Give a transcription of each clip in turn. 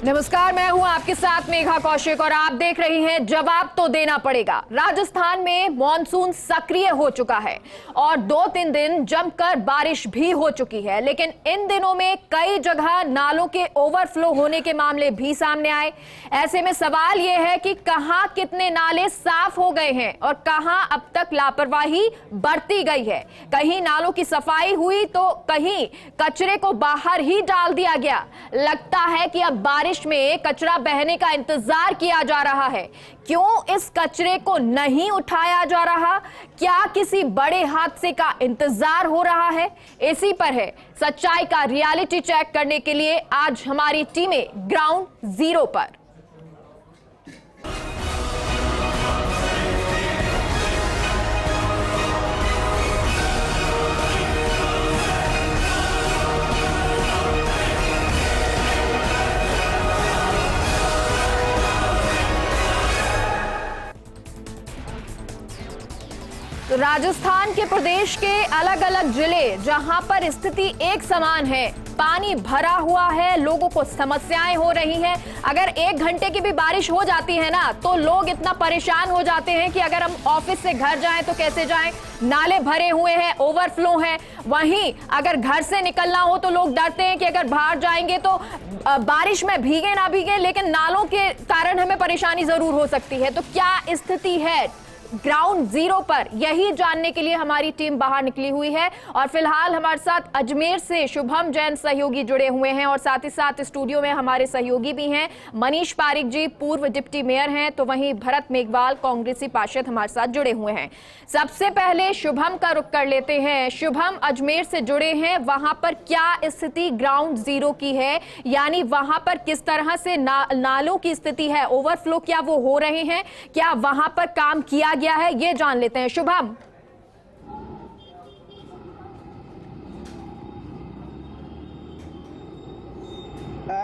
नमस्कार, मैं हूं आपके साथ मेघा कौशिक और आप देख रही हैं जवाब तो देना पड़ेगा। राजस्थान में मॉनसून सक्रिय हो चुका है और 2-3 दिन जमकर बारिश भी हो चुकी है, लेकिन इन दिनों में कई जगह नालों के ओवरफ्लो होने के मामले भी सामने आए। ऐसे में सवाल यह है कि कहां कितने नाले साफ हो गए हैं और कहां अब तक लापरवाही बरती गई है। कहीं नालों की सफाई हुई तो कहीं कचरे को बाहर ही डाल दिया गया। लगता है कि अब बारिश में कचरा बहने का इंतजार किया जा रहा है। क्यों इस कचरे को नहीं उठाया जा रहा? क्या किसी बड़े हादसे का इंतजार हो रहा है? इसी पर है सच्चाई का रियलिटी चेक करने के लिए आज हमारी टीमें ग्राउंड जीरो पर। तो राजस्थान के प्रदेश के अलग अलग जिले जहां पर स्थिति एक समान है, पानी भरा हुआ है, लोगों को समस्याएं हो रही हैं। अगर 1 घंटे की भी बारिश हो जाती है ना तो लोग इतना परेशान हो जाते हैं कि अगर हम ऑफिस से घर जाएं तो कैसे जाएं। नाले भरे हुए हैं, ओवरफ्लो है। वहीं अगर घर से निकलना हो तो लोग डरते हैं कि अगर बाहर जाएंगे तो बारिश में भीगे ना भीगे, लेकिन नालों के कारण हमें परेशानी जरूर हो सकती है। तो क्या स्थिति है ग्राउंड जीरो पर, यही जानने के लिए हमारी टीम बाहर निकली हुई है। और फिलहाल हमारे साथ अजमेर से शुभम जैन सहयोगी जुड़े हुए हैं और साथ ही साथ स्टूडियो में हमारे सहयोगी भी हैं। मनीष पारिक जी पूर्व डिप्टी मेयर हैं, तो वहीं भरत मेघवाल कांग्रेसी पार्षद हमारे साथ जुड़े हुए हैं। सबसे पहले शुभम का रुख कर लेते हैं। शुभम अजमेर से जुड़े हैं, वहां पर क्या स्थिति ग्राउंड जीरो की है, यानी वहां पर किस तरह से नालों की स्थिति है, ओवरफ्लो क्या वो हो रहे हैं, क्या वहां पर काम किया गया है, ये जान लेते हैं। शुभम,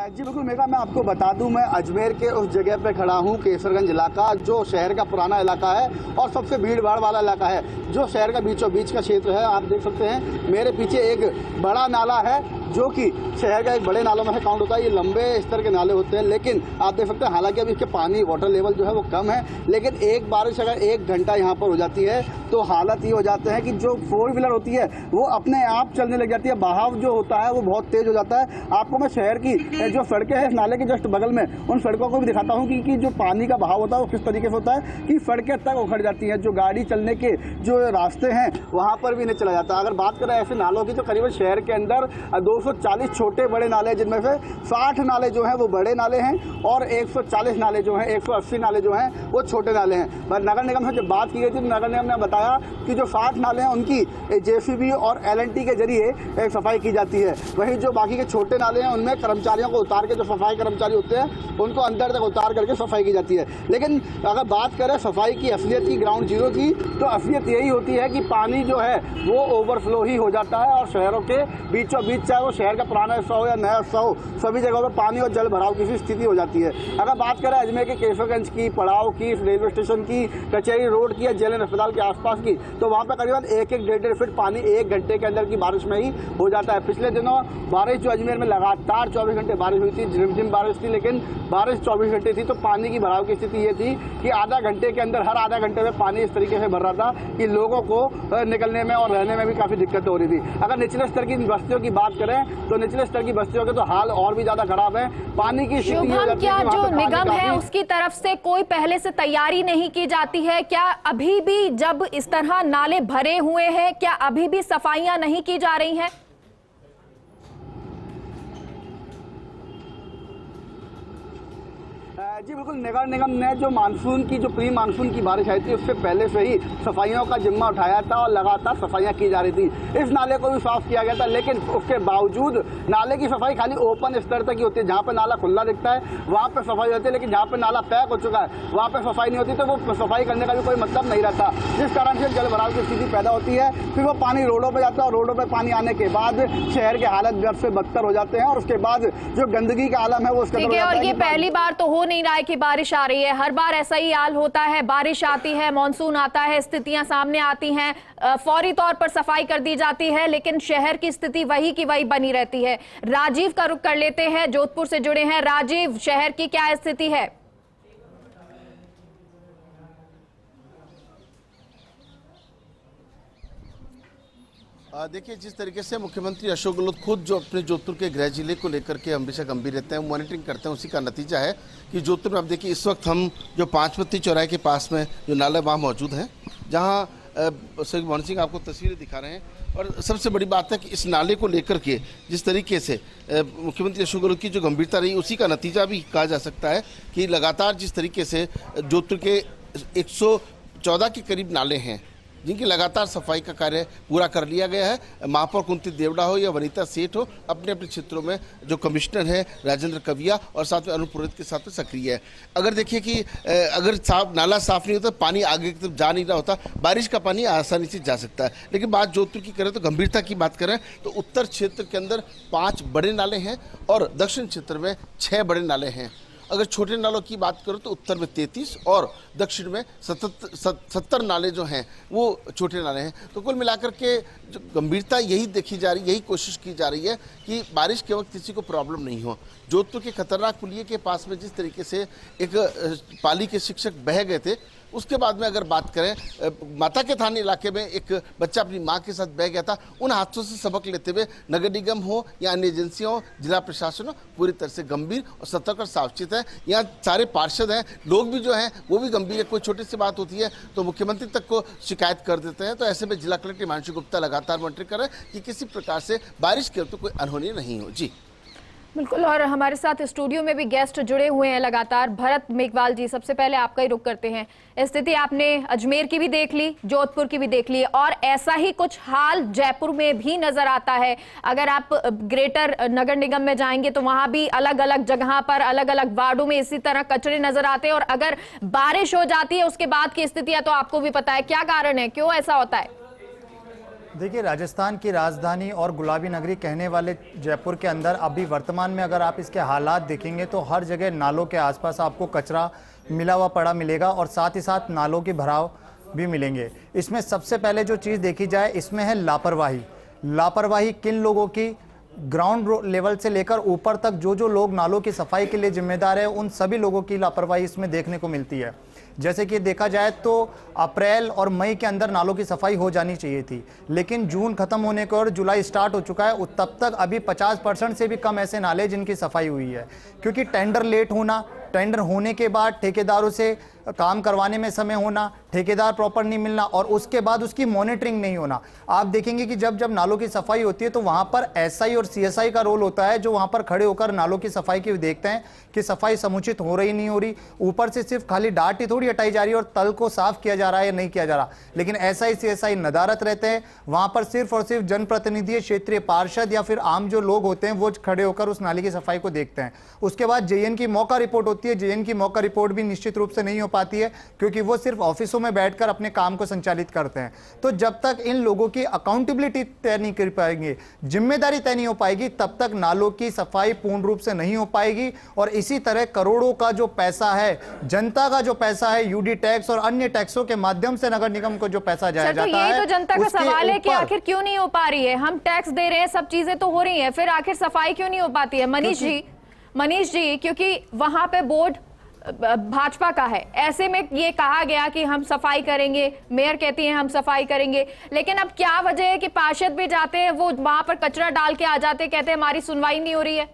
जी बिल्कुल मेघा, मैं आपको बता दूं, मैं अजमेर के उस जगह पे खड़ा हूं, केसरगंज इलाका, जो शहर का पुराना इलाका है और सबसे भीड़ भाड़ वाला इलाका है, जो शहर का बीचों बीच का क्षेत्र है। आप देख सकते हैं मेरे पीछे एक बड़ा नाला है जो कि शहर का एक बड़े नालों में काउंट होता है। ये लंबे स्तर के नाले होते हैं, लेकिन आप देख सकते हैं हालांकि अभी इसके पानी वाटर लेवल जो है वो कम है, लेकिन एक बारिश अगर 1 घंटा यहाँ पर हो जाती है तो हालत ये हो जाते हैं कि जो 4 व्हीलर होती है वो अपने आप चलने लग जाती है। बहाव जो होता है वो बहुत तेज हो जाता है। आपको मैं शहर की जो सड़कें हैं नाले के जस्ट बगल में, उन सड़कों को भी दिखाता हूँ कि जो पानी का बहाव होता है वो किस तरीके से होता है कि सड़कें तक उखड़ जाती हैं। जो गाड़ी चलने के जो रास्ते हैं वहाँ पर भी नहीं चला जाता। अगर बात करें ऐसे नालों की तो करीबन शहर के अंदर 240 छोटे बड़े नाले हैं, जिनमें से 60 नाले जो हैं वो बड़े नाले हैं और 140 नाले जो हैं, 180 नाले जो हैं वो छोटे नाले हैं। पर नगर निगम से जब बात की गई थी तो नगर निगम ने बताया कि जो 60 नाले हैं उनकी JCB और LNT के जरिए सफाई की जाती है। वहीं जो बाकी के छोटे नाले हैं उनमें कर्मचारियों को उतार के, जो सफाई कर्मचारी होते हैं उनको अंदर तक उतार करके सफाई की जाती है। लेकिन अगर बात करें सफाई की असलियत की, ग्राउंड जीरो की, तो असलियत यही होती है कि पानी जो है वो ओवरफ्लो ही हो जाता है और शहरों के बीचों बीच, चाहे वो शहर का पुराना हिस्सा हो या नया हिस्सा हो, सभी जगहों पर पानी और जल भराव की स्थिति हो जाती है। अगर बात करें अजमेर के केसरगंज की, पड़ाव की, रेलवे स्टेशन की, कचहरी रोड की या जेएलएन अस्पताल के आसपास की, तो वहाँ पर करीबन 1-1.5 फीट पानी 1 घंटे के अंदर की बारिश में ही हो जाता है। पिछले दिनों बारिश जो अजमेर में लगातार 24 घंटे बारिश हुई थी, झिमझिम बारिश थी, लेकिन बारिश 24 घंटे थी, तो पानी की भराव की स्थिति ये थी कि आधा घंटे के अंदर, हर आधा घंटे में पानी इस तरीके से भर रहा था कि लोगों को निकलने में और रहने में भी काफी दिक्कत हो रही थी। अगर निचले स्तर की बस्तियों की बात करें तो निचले स्तर की बस्तियों के तो हाल और भी ज्यादा खराब है। पानी की स्थिति क्या जो निगम है उसकी तरफ से कोई पहले से तैयारी नहीं की जाती है? क्या अभी भी जब इस तरह नाले भरे हुए हैं, क्या अभी भी सफाइयां नहीं की जा रही हैं? जी बिल्कुल, नगर निगम ने जो मानसून की, जो प्री मानसून की बारिश आई थी उससे पहले से ही सफाइयों का जिम्मा उठाया था और लगातार सफाइयां की जा रही थी। इस नाले को भी साफ किया गया था, लेकिन उसके बावजूद नाले की सफाई खाली ओपन स्तर तक ही होती है। जहाँ पे नाला खुला दिखता है वहाँ पे सफाई होती है, लेकिन जहाँ पे नाला पैक हो चुका है वहाँ पे सफाई नहीं होती, तो वो सफाई करने का भी कोई मतलब नहीं रहता, जिस कारण से जल भराव की स्थिति पैदा होती है। फिर वो पानी रोडों पर जाता है और रोडों पर पानी आने के बाद शहर के हालत बद से बदतर हो जाते हैं और उसके बाद जो गंदगी का आलम है वो उसके और ये पहली बार तो हो नहीं राय की बारिश आ रही है। हर बार ऐसा ही हाल होता है, बारिश आती है, मॉनसून आता है, स्थितियां सामने आती हैं, फौरी तौर पर सफाई कर दी जाती है, लेकिन शहर की स्थिति वही की वही बनी रहती है। राजीव का रुख कर लेते हैं, जोधपुर से जुड़े हैं। राजीव, शहर की क्या स्थिति है? देखिए, जिस तरीके से मुख्यमंत्री अशोक गहलोत खुद जो अपने जोधपुर के गृह जिले को लेकर के हमेशा गंभीर रहते हैं, मॉनिटरिंग करते हैं, उसी का नतीजा है कि जोधपुर में अब देखिए इस वक्त हम जो पांचपत्ती चौराहे के पास में जो नाला वहाँ मौजूद हैं, जहाँ सर मोहन सिंह आपको तस्वीरें दिखा रहे हैं। और सबसे बड़ी बात है कि इस नाले को लेकर के जिस तरीके से मुख्यमंत्री अशोक गहलोत की जो गंभीरता रही, उसी का नतीजा भी कहा जा सकता है कि लगातार जिस तरीके से जोधपुर के 114 के करीब नाले हैं जिनकी लगातार सफाई का कार्य पूरा कर लिया गया है। महापौर कुंती देवड़ा हो या वनीता सेठ हो, अपने अपने क्षेत्रों में जो कमिश्नर है राजेंद्र कविया और साथ में अरुण पुरोहित के साथ में सक्रिय है। अगर देखिए कि अगर नाला साफ नहीं होता, पानी आगे की तरफ जा नहीं रहा होता, बारिश का पानी आसानी से जा सकता है। लेकिन बात जोधपुर की करें तो गंभीरता की बात करें तो उत्तर क्षेत्र के अंदर 5 बड़े नाले हैं और दक्षिण क्षेत्र में 6 बड़े नाले हैं। अगर छोटे नालों की बात करो तो उत्तर में 33 और दक्षिण में 70 नाले जो हैं वो छोटे नाले हैं। तो कुल मिलाकर के जो गंभीरता यही देखी जा रही, यही कोशिश की जा रही है कि बारिश के वक्त किसी को प्रॉब्लम नहीं हो। जोधपुर के खतरनाक पुलिये के पास में जिस तरीके से एक पाली के शिक्षक बह गए थे, उसके बाद में अगर बात करें माता के थाने इलाके में एक बच्चा अपनी मां के साथ बह गया था। उन हादसों से सबक लेते हुए नगर निगम हो या अन्य एजेंसियां हो, जिला प्रशासन हो, पूरी तरह से गंभीर और सतर्क और सावचेत है। यहाँ सारे पार्षद हैं, लोग भी जो हैं वो भी गंभीर है। कोई छोटी सी बात होती है तो मुख्यमंत्री तक को शिकायत कर देते हैं। तो ऐसे में जिला कलेक्टर हिमांशु गुप्ता लगातार मॉनिटर कर रहे हैं कि किसी प्रकार से बारिश के तो कोई अनहोनी नहीं हो। जी बिल्कुल, और हमारे साथ स्टूडियो में भी गेस्ट जुड़े हुए हैं लगातार। भरत मेघवाल जी, सबसे पहले आपका ही रुख करते हैं। स्थिति आपने अजमेर की भी देख ली, जोधपुर की भी देख ली, और ऐसा ही कुछ हाल जयपुर में भी नजर आता है। अगर आप ग्रेटर नगर निगम में जाएंगे तो वहां भी अलग अलग जगह पर अलग अलग वार्डों में इसी तरह कचरे नजर आते हैं। और अगर बारिश हो जाती है उसके बाद की स्थितियां तो आपको भी पता है। क्या कारण है, क्यों ऐसा होता है? देखिए, राजस्थान की राजधानी और गुलाबी नगरी कहने वाले जयपुर के अंदर अभी वर्तमान में अगर आप इसके हालात देखेंगे तो हर जगह नालों के आसपास आपको कचरा मिला हुआ पड़ा मिलेगा और साथ ही साथ नालों के भराव भी मिलेंगे। इसमें सबसे पहले जो चीज़ देखी जाए इसमें है लापरवाही। लापरवाही किन लोगों की? ग्राउंड लेवल से लेकर ऊपर तक जो लोग नालों की सफाई के लिए जिम्मेदार है, उन सभी लोगों की लापरवाही इसमें देखने को मिलती है। जैसे कि देखा जाए तो अप्रैल और मई के अंदर नालों की सफाई हो जानी चाहिए थी, लेकिन जून खत्म होने को और जुलाई स्टार्ट हो चुका है, तब तक अभी 50% से भी कम ऐसे नाले जिनकी सफाई हुई है। क्योंकि टेंडर लेट होना, टेंडर होने के बाद ठेकेदारों से काम करवाने में समय होना, ठेकेदार प्रॉपर नहीं मिलना और उसके बाद उसकी मॉनिटरिंग नहीं होना। आप देखेंगे कि जब नालों की सफाई होती है तो वहां पर एसआई और सीएसआई का रोल होता है, जो वहां पर खड़े होकर नालों की सफाई की देखते हैं कि सफाई समुचित हो रही नहीं हो रही। ऊपर से सिर्फ खाली डांट ही थोड़ी हटाई जा रही है और तल को साफ किया जा रहा है या नहीं किया जा रहा। लेकिन एसआई सीएसआई नदारत रहते हैं, वहां पर सिर्फ और सिर्फ जनप्रतिनिधि, क्षेत्रीय पार्षद या फिर आम जो लोग होते हैं वो खड़े होकर उस नाली की सफाई को देखते हैं। उसके बाद जेएन की मौका रिपोर्ट होती है। जेएन की मौका रिपोर्ट भी निश्चित रूप से नहीं हो पाती है क्योंकि वो सिर्फ ऑफिसों में बैठकर अपने काम को संचालित करते हैं। तो जब तक इन लोगों की अकाउंटेबिलिटी तय नहीं कर पाएंगे, जिम्मेदारी तय नहीं हो पाएगी, तब तक नालों की सफाई पूर्ण रूप से नहीं हो पाएगी। और इसी तरह करोड़ों का जो पैसा है, जनता का जो पैसा है, यूडी टैक्स और अन्य टैक्सों के माध्यम से नगर निगम को जो पैसा जाया जाता है, तो जनता का सवाल है कि आखिर क्यों नहीं हो पा रही है? हम टैक्स दे रहे हैं, सब चीजें तो हो रही हैं, फिर आखिर सफाई क्यों नहीं हो पाती है? मनीष जी, क्योंकि वहां पे बोर्ड भाजपा का है, ऐसे में ये कहा गया कि हम सफाई करेंगे, मेयर कहती हैं हम सफाई करेंगे, लेकिन अब क्या वजह है कि पार्षद भी जाते हैं, वो वहां पर कचरा डाल के आ जाते, कहते हैं हमारी सुनवाई नहीं हो रही है?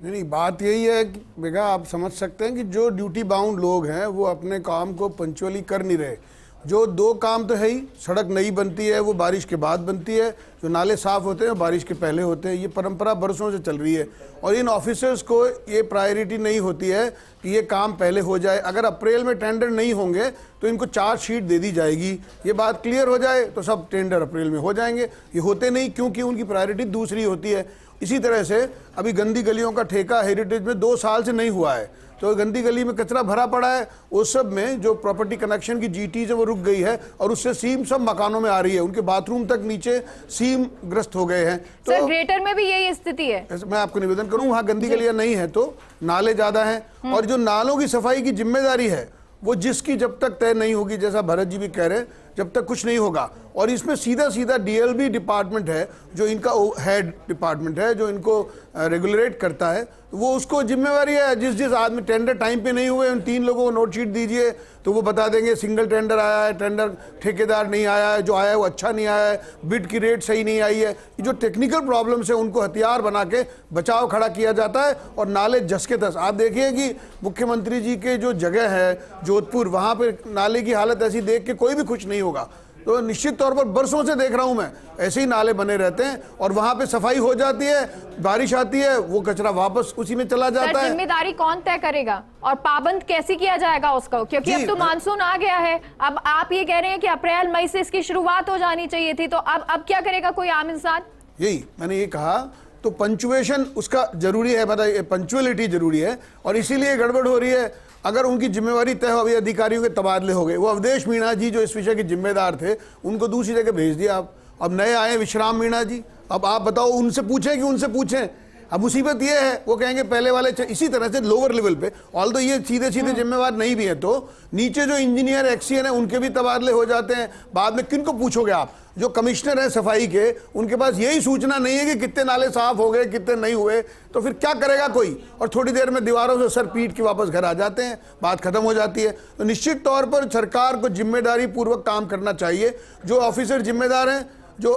नहीं, बात यही है कि बेगा आप समझ सकते हैं कि जो ड्यूटी बाउंड लोग हैं वो अपने काम को पंचुअली कर नहीं रहे। जो 2 काम तो है ही, सड़क नई बनती है वो बारिश के बाद बनती है, जो नाले साफ़ होते हैं बारिश के पहले होते हैं। ये परंपरा बरसों से चल रही है और इन ऑफिसर्स को ये प्रायोरिटी नहीं होती है कि ये काम पहले हो जाए। अगर अप्रैल में टेंडर नहीं होंगे तो इनको चार्जशीट दे दी जाएगी, ये बात क्लियर हो जाए तो सब टेंडर अप्रैल में हो जाएंगे। ये होते नहीं क्योंकि उनकी प्रायोरिटी दूसरी होती है। इसी तरह से अभी गंदी गलियों का ठेका हेरिटेज में 2 साल से नहीं हुआ है। तो गंदी गली में कचरा भरा पड़ा है, उस सब में जो प्रॉपर्टी कनेक्शन की जीटीज है वो रुक गई है और उससे सीम सब मकानों में आ रही है, उनके बाथरूम तक नीचे सीम ग्रस्त हो गए हैं। तो सर ग्रेटर में भी यही स्थिति है। मैं आपको निवेदन करूं, वहां गंदी गलियां नहीं है तो नाले ज्यादा हैं, और जो नालों की सफाई की जिम्मेदारी है वो जिसकी जब तक तय नहीं होगी, जैसा भरत जी भी कह रहे हैं, जब तक कुछ नहीं होगा। और इसमें सीधा सीधा डीएलबी डिपार्टमेंट है जो इनका हेड डिपार्टमेंट है, जो इनको रेगुलेट करता है, वो उसको जिम्मेवारी है। जिस आदमी टेंडर टाइम पे नहीं हुए उन 3 लोगों को नोट शीट दीजिए तो वो बता देंगे सिंगल टेंडर आया है, टेंडर ठेकेदार नहीं आया है, जो आया है वो अच्छा नहीं आया है, बिड की रेट सही नहीं आई है। ये जो टेक्निकल प्रॉब्लम्स है उनको हथियार बना के बचाव खड़ा किया जाता है और नाले जस के तस। आप देखिए कि मुख्यमंत्री जी के जो जगह है जोधपुर, वहाँ पर नाले की हालत ऐसी देख के कोई भी खुश नहीं होगा। तो निश्चित तौर पर बरसों से देख रहा हूं मैं, ऐसे ही नाले बने रहते हैं और वहां पे सफाई हो जाती है, बारिश आती है, वो कचरा वापस उसी में चला जाता है। जिम्मेदारी कौन तय करेगा और पाबंद कैसे किया जाएगा उसको, क्योंकि अब तो मानसून आ गया है। अब आप ये कह रहे हैं कि अप्रैल मई से इसकी शुरुआत हो जानी चाहिए थी, तो अब क्या करेगा कोई आम इंसान? यही मैंने ये कहा, तो पंचुएशन उसका जरूरी है, मतलब पंचुअलिटी जरूरी है और इसीलिए गड़बड़ हो रही है। अगर उनकी जिम्मेवारी तय हो, अभी अधिकारियों के तबादले हो गए, वो अवधेश मीणा जी जो इस विषय के जिम्मेदार थे उनको दूसरी जगह भेज दिया। अब नए आए विश्राम मीणा जी, अब आप बताओ उनसे पूछें कि उनसे पूछें। अब मुसीबत ये है, वो कहेंगे पहले वाले इसी तरह से लोअर लेवल पे, ऑल तो ये सीधे सीधे जिम्मेवार नहीं भी है, तो नीचे जो इंजीनियर एक्सीएन है उनके भी तबादले हो जाते हैं। बाद में किनको पूछोगे आप? जो कमिश्नर है सफाई के, उनके पास यही सूचना नहीं है कि कितने नाले साफ हो गए, कितने नहीं हुए, तो फिर क्या करेगा कोई? और थोड़ी देर में दीवारों से सर पीट के वापस घर आ जाते हैं, बात खत्म हो जाती है। तो निश्चित तौर पर सरकार को जिम्मेदारी पूर्वक काम करना चाहिए। जो ऑफिसर जिम्मेदार हैं, जो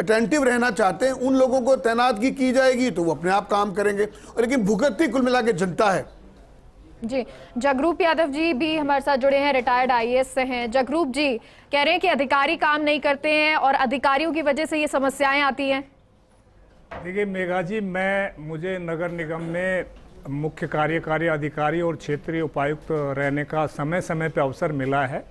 अटेंटिव रहना चाहते हैं, उन लोगों को तैनातगी की जाएगी तो वो अपने आप काम करेंगे। लेकिन भुगतती कुल मिला के जनता है। जी, जगरूप यादव जी भी हमारे साथ जुड़े हैं, रिटायर्ड आईएएस से हैं। जगरूप जी कह रहे हैं कि अधिकारी काम नहीं करते हैं और अधिकारियों की वजह से ये समस्याएं आती हैं। देखिए मेघा जी, मुझे नगर निगम में मुख्य कार्यकारी अधिकारी और क्षेत्रीय उपायुक्त रहने का समय समय पे अवसर मिला है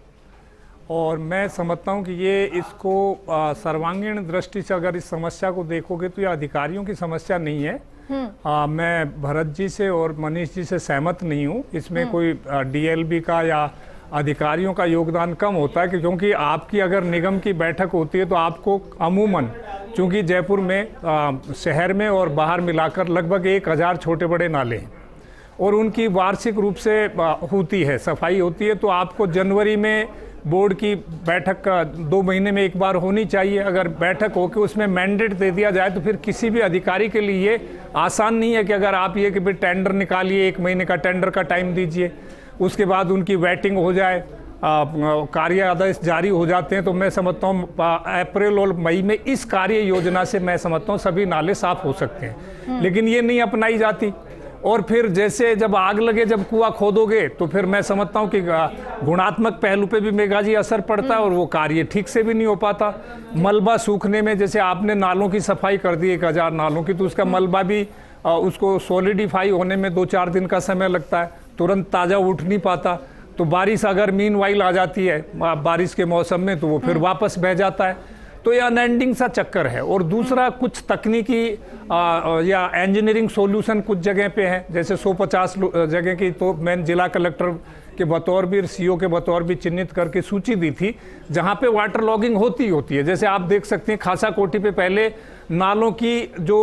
और मैं समझता हूं कि ये इसको सर्वांगीण दृष्टि से अगर इस समस्या को देखोगे तो ये अधिकारियों की समस्या नहीं है। मैं भरत जी से और मनीष जी से सहमत नहीं हूँ। इसमें कोई डीएलबी का या अधिकारियों का योगदान कम होता है, क्योंकि आपकी अगर निगम की बैठक होती है तो आपको अमूमन, चूँकि जयपुर में शहर में और बाहर मिलाकर लगभग 1000 छोटे बड़े नाले हैं और उनकी वार्षिक रूप से होती है, सफाई होती है। तो आपको जनवरी में बोर्ड की बैठक 2 महीने में एक बार होनी चाहिए। अगर बैठक हो के उसमें मैंडेट दे दिया जाए तो फिर किसी भी अधिकारी के लिए आसान नहीं है कि अगर आप ये कि भाई टेंडर निकालिए, 1 महीने का टेंडर का टाइम दीजिए, उसके बाद उनकी वेटिंग हो जाए, कार्य आदेश जारी हो जाते हैं। तो मैं समझता हूँ अप्रैल और मई में इस कार्य योजना से मैं समझता हूँ सभी नाले साफ हो सकते हैं, लेकिन ये नहीं अपनाई जाती। और फिर जैसे जब आग लगे, जब कुआं खोदोगे, तो फिर मैं समझता हूँ कि गुणात्मक पहलू पे भी मेघा जी असर पड़ता है और वो कार्य ठीक से भी नहीं हो पाता। मलबा सूखने में, जैसे आपने नालों की सफाई कर दी 1000 नालों की, तो उसका मलबा भी उसको सॉलिडिफाई होने में 2-4 दिन का समय लगता है, तुरंत ताज़ा उठ नहीं पाता। तो बारिश अगर मीनवाइल आ जाती है बारिश के मौसम में, तो वो फिर वापस बह जाता है। तो ये अनएंडिंग सा चक्कर है। और दूसरा, कुछ तकनीकी या इंजीनियरिंग सॉल्यूशन कुछ जगह पे है, जैसे 150 जगह की तो मैं जिला कलेक्टर के बतौर भी, सीओ के बतौर भी चिन्हित करके सूची दी थी, जहाँ पे वाटर लॉगिंग होती है। जैसे आप देख सकते हैं खासा कोठी पे पहले नालों की जो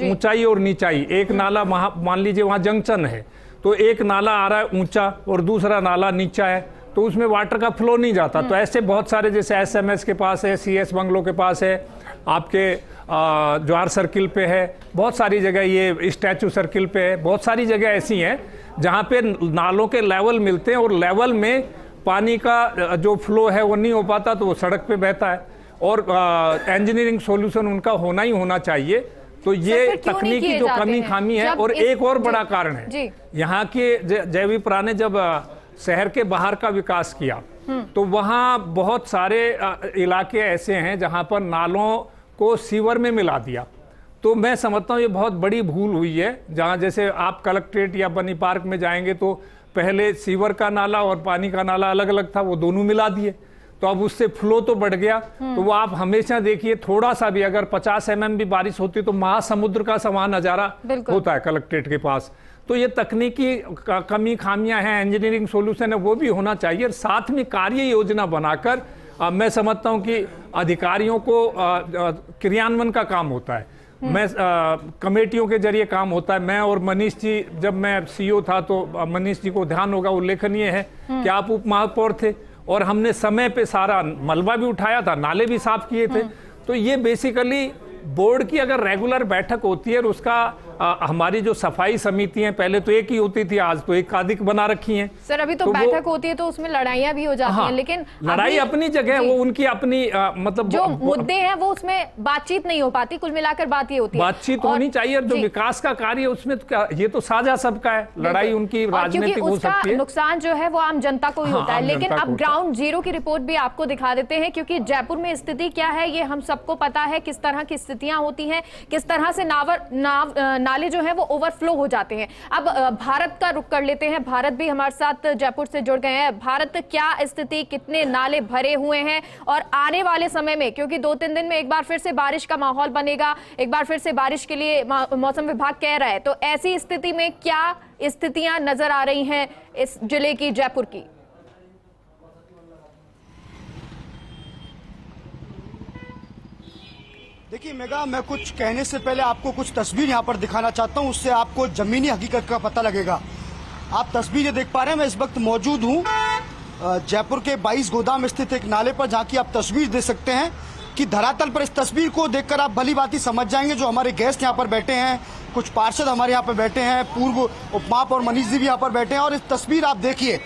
ऊंचाई और नीचाई, एक नाला मान लीजिए वहाँ जंक्शन है, तो एक नाला आ रहा है ऊंचा और दूसरा नाला नीचा है, तो उसमें वाटर का फ्लो नहीं जाता। तो ऐसे बहुत सारे, जैसे एसएमएस के पास है, सीएस बंगलों के पास है, आपके जवाहर सर्किल पे है, बहुत सारी जगह, ये स्टैचू सर्किल पे है, बहुत सारी जगह ऐसी हैं जहाँ पे नालों के लेवल मिलते हैं और लेवल में पानी का जो फ्लो है वो नहीं हो पाता, तो वो सड़क पे बहता है। और इंजीनियरिंग सॉल्यूशन उनका होना ही होना चाहिए। तो ये तकनीकी जो कमी खामी है। और एक और बड़ा कारण है, यहाँ के जयवीप्रा ने जब शहर के बाहर का विकास किया तो वहाँ बहुत सारे इलाके ऐसे हैं जहाँ पर नालों को सीवर में मिला दिया। तो मैं समझता हूँ ये बहुत बड़ी भूल हुई है। जहाँ जैसे आप कलेक्ट्रेट या बनी पार्क में जाएंगे तो पहले सीवर का नाला और पानी का नाला अलग अलग था, वो दोनों मिला दिए, तो अब उससे फ्लो तो बढ़ गया। तो वो आप हमेशा देखिए, थोड़ा सा भी अगर 50 mm भी बारिश होती तो महासमुद्र का समान नजारा होता है कलेक्ट्रेट के पास। तो तो ये तकनीकी कमी खामियां हैं, इंजीनियरिंग सॉल्यूशन है, वो भी होना चाहिए। और साथ में कार्य योजना बनाकर मैं समझता हूं कि अधिकारियों को क्रियान्वयन का काम होता है, मैं कमेटियों के जरिए काम होता है। मैं और मनीष जी, जब मैं सीईओ था तो मनीष जी को ध्यान होगा, उल्लेखनीय है कि आप उप महापौर थे और हमने समय पे सारा मलबा भी उठाया था, नाले भी साफ किए थे। तो ये बेसिकली बोर्ड की अगर रेगुलर बैठक होती है और उसका हमारी जो सफाई समिति है, पहले तो एक ही होती थी, आज तो एकाधिक बना रखी हैं। सर अभी तो बैठक होती है तो उसमें लड़ाइयां भी हो जाती हैं, लेकिन लड़ाई अपनी जगह, वो उनकी अपनी मतलब जो मुद्दे हैं वो उसमें बातचीत नहीं हो पाती। कुल मिलाकर बात ये होती है बातचीत होनी चाहिए, और जो विकास का कार्य है उसमें तो क्या, ये तो साझा सबका है, लड़ाई उनकी राजनीतिक हो सकती है, नुकसान जो है वो आम जनता को ही होता है। लेकिन अब ग्राउंड जीरो की रिपोर्ट भी आपको दिखा देते हैं, क्योंकि जयपुर में स्थिति क्या है ये हम सबको पता है, किस तरह की स्थितियां होती हैं, किस तरह से नाले जो है वो ओवरफ्लो हो जाते हैं। अब भारत का रुख कर लेते हैं, भारत भी हमारे साथ जयपुर से जुड़ गए हैं। भारत, क्या स्थिति, कितने नाले भरे हुए हैं और आने वाले समय में, क्योंकि 2-3 दिन में एक बार फिर से बारिश का माहौल बनेगा, एक बार फिर से बारिश के लिए मौसम विभाग कह रहा है, तो ऐसी स्थिति में क्या स्थितियां नजर आ रही हैं इस जिले की, जयपुर की? देखिए मेगा, मैं कुछ कहने से पहले आपको कुछ तस्वीर यहाँ पर दिखाना चाहता हूँ, उससे आपको जमीनी हकीकत का पता लगेगा। आप तस्वीर ये देख पा रहे हैं, मैं इस वक्त मौजूद हूँ जयपुर के 22 गोदाम स्थित एक नाले पर, जहाँ की आप तस्वीर देख सकते हैं कि धरातल पर इस तस्वीर को देखकर आप भली बात ही समझ जाएंगे। जो हमारे गेस्ट यहाँ पर बैठे हैं, कुछ पार्षद हमारे यहाँ पर बैठे हैं, पूर्व उप महापौर मनीष जी भी यहाँ पर बैठे हैं, और इस तस्वीर आप देखिए,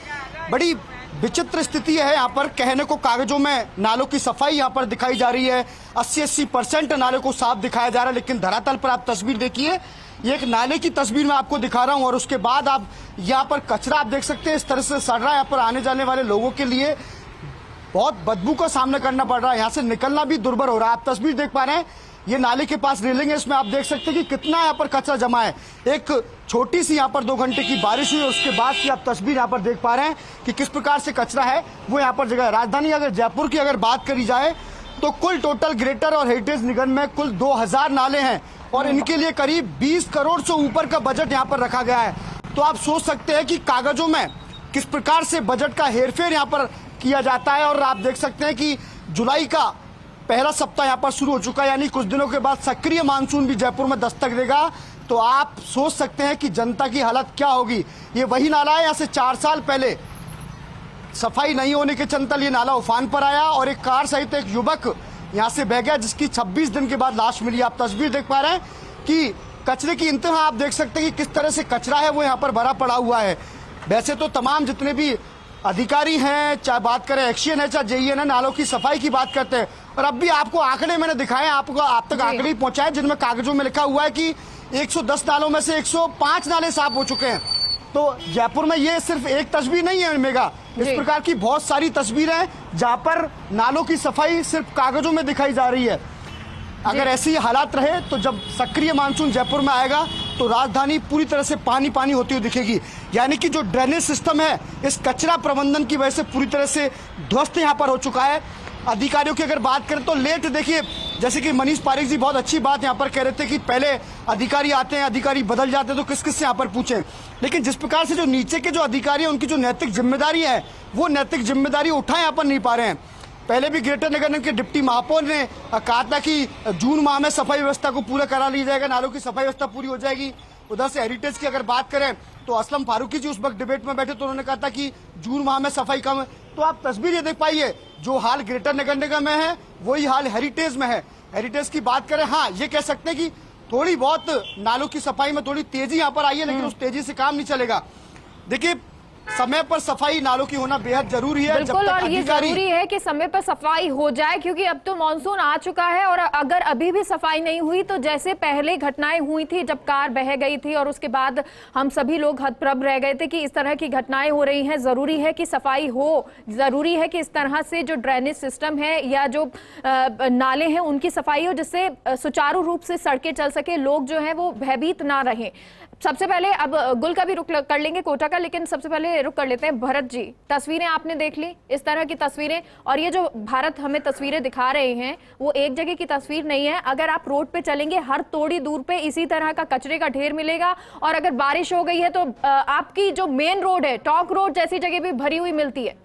बड़ी विचित्र स्थिति है यहाँ पर। कहने को कागजों में नालों की सफाई यहाँ पर दिखाई जा रही है, 80% नाले को साफ दिखाया जा रहा है, लेकिन धरातल पर आप तस्वीर देखिए, ये एक नाले की तस्वीर मैं आपको दिखा रहा हूँ, और उसके बाद आप यहाँ पर कचरा आप देख सकते हैं इस तरह से सड़ रहा है। यहाँ पर आने जाने वाले लोगों के लिए बहुत बदबू का सामना करना पड़ रहा है, यहाँ से निकलना भी दुर्भर हो रहा है। आप तस्वीर देख पा रहे हैं, ये नाले के पास रेलिंग है, इसमें आप देख सकते हैं कि कितना यहाँ पर कचरा जमा है। एक छोटी सी यहाँ पर 2 घंटे की बारिश हुई, उसके बाद की आप तस्वीर यहाँ पर देख पा रहे हैं कि किस प्रकार से कचरा है वो यहाँ पर जगह है। राजधानी अगर जयपुर की अगर बात करी जाए तो कुल टोटल ग्रेटर और हेरिटेज निगम में कुल 2000 नाले हैं, और इनके लिए करीब 20 करोड़ से ऊपर का बजट यहाँ पर रखा गया है। तो आप सोच सकते हैं कि कागजों में किस प्रकार से बजट का हेरफेर यहाँ पर किया जाता है। और आप देख सकते हैं कि जुलाई का पहला सप्ताह यहाँ पर शुरू हो चुका है, यानी कुछ दिनों के बाद सक्रिय मानसून भी जयपुर में दस्तक देगा। तो आप सोच सकते हैं कि जनता की हालत क्या होगी। ये वही नाला है, यहाँ से 4 साल पहले सफाई नहीं होने के चलते ये नाला उफान पर आया और एक कार सहित एक युवक यहाँ से बह गया, जिसकी 26 दिन के बाद लाश मिली। आप तस्वीर देख पा रहे हैं कि कचरे की इंतहा आप देख सकते हैं कि किस तरह से कचरा है वो यहाँ पर भरा पड़ा हुआ है। वैसे तो तमाम जितने भी अधिकारी हैं, चाहे बात करें एक्शियन है, चाहे जेईएन है, नालों की सफाई की बात करते हैं। और अब भी आपको आंकड़े मैंने दिखाए, आपको आप तक आंकड़े पहुंचाए, जिनमें कागजों में लिखा हुआ है कि 110 नालों में से 105 नाले साफ हो चुके हैं। तो जयपुर में ये सिर्फ एक तस्वीर नहीं है मेगा, इस प्रकार की बहुत सारी तस्वीरें हैं जहां पर नालों की सफाई सिर्फ कागजों में दिखाई जा रही है। अगर ऐसी हालात रहे तो जब सक्रिय मानसून जयपुर में आएगा तो राजधानी पूरी तरह से पानी पानी होती हुई दिखेगी। यानी कि जो ड्रेनेज सिस्टम है इस कचरा प्रबंधन की वजह से पूरी तरह से ध्वस्त यहाँ पर हो चुका है। अधिकारियों की अगर बात करें तो लेट, देखिए जैसे कि मनीष पारिक जी बहुत अच्छी बात यहाँ पर कह रहे थे कि पहले अधिकारी आते हैं, अधिकारी बदल जाते हैं, तो किस किस से यहाँ पर पूछें। लेकिन जिस प्रकार से जो नीचे के जो अधिकारी हैं उनकी जो नैतिक जिम्मेदारी है वो नैतिक जिम्मेदारी उठा यहाँ पर नहीं पा रहे हैं। पहले भी ग्रेटर नगर निगम के डिप्टी महापौर ने कहा था कि जून माह में सफाई व्यवस्था को पूरा करा लिया जाएगा, नालों की सफाई व्यवस्था पूरी हो जाएगी। उधर से हेरिटेज की अगर बात करें तो असलम फारूकी जी उस वक्त डिबेट में बैठे तो उन्होंने कहा था कि जून माह में सफाई कम है। तो आप तस्वीर ये देख पाइए, जो हाल ग्रेटर नगर निगम में है वही हाल हेरिटेज में है। हेरिटेज की बात करें, हाँ ये कह सकते हैं कि थोड़ी बहुत नालों की सफाई में थोड़ी तेजी यहाँ पर आई है, लेकिन उस तेजी से काम नहीं चलेगा। देखिए समय पर सफाई नालों की होना बेहद जरूरी है। बिल्कुल, और ये जरूरी है कि समय पर सफाई हो जाए, क्योंकि अब तो मानसून आ चुका है और अगर अभी भी सफाई नहीं हुई तो जैसे पहले घटनाएं हुई थी जब कार बह गई थी और उसके बाद हम सभी लोग हतप्रभ रह गए थे कि इस तरह की घटनाएं हो रही हैं। जरूरी है कि सफाई हो, जरूरी है कि इस तरह से जो ड्रेनेज सिस्टम है या जो नाले हैं उनकी सफाई हो, जिससे सुचारू रूप से सड़कें चल सके, लोग जो है वो भयभीत ना रहें। सबसे पहले अब गुल का भी रुख कर लेंगे, कोटा का, लेकिन सबसे पहले रुख कर लेते हैं भरत जी। तस्वीरें आपने देख ली, इस तरह की तस्वीरें, और ये जो भारत हमें तस्वीरें दिखा रहे हैं वो एक जगह की तस्वीर नहीं है। अगर आप रोड पे चलेंगे हर थोड़ी दूर पे इसी तरह का कचरे का ढेर मिलेगा, और अगर बारिश हो गई है तो आपकी जो मेन रोड है, टॉक रोड जैसी जगह भी भरी हुई मिलती है।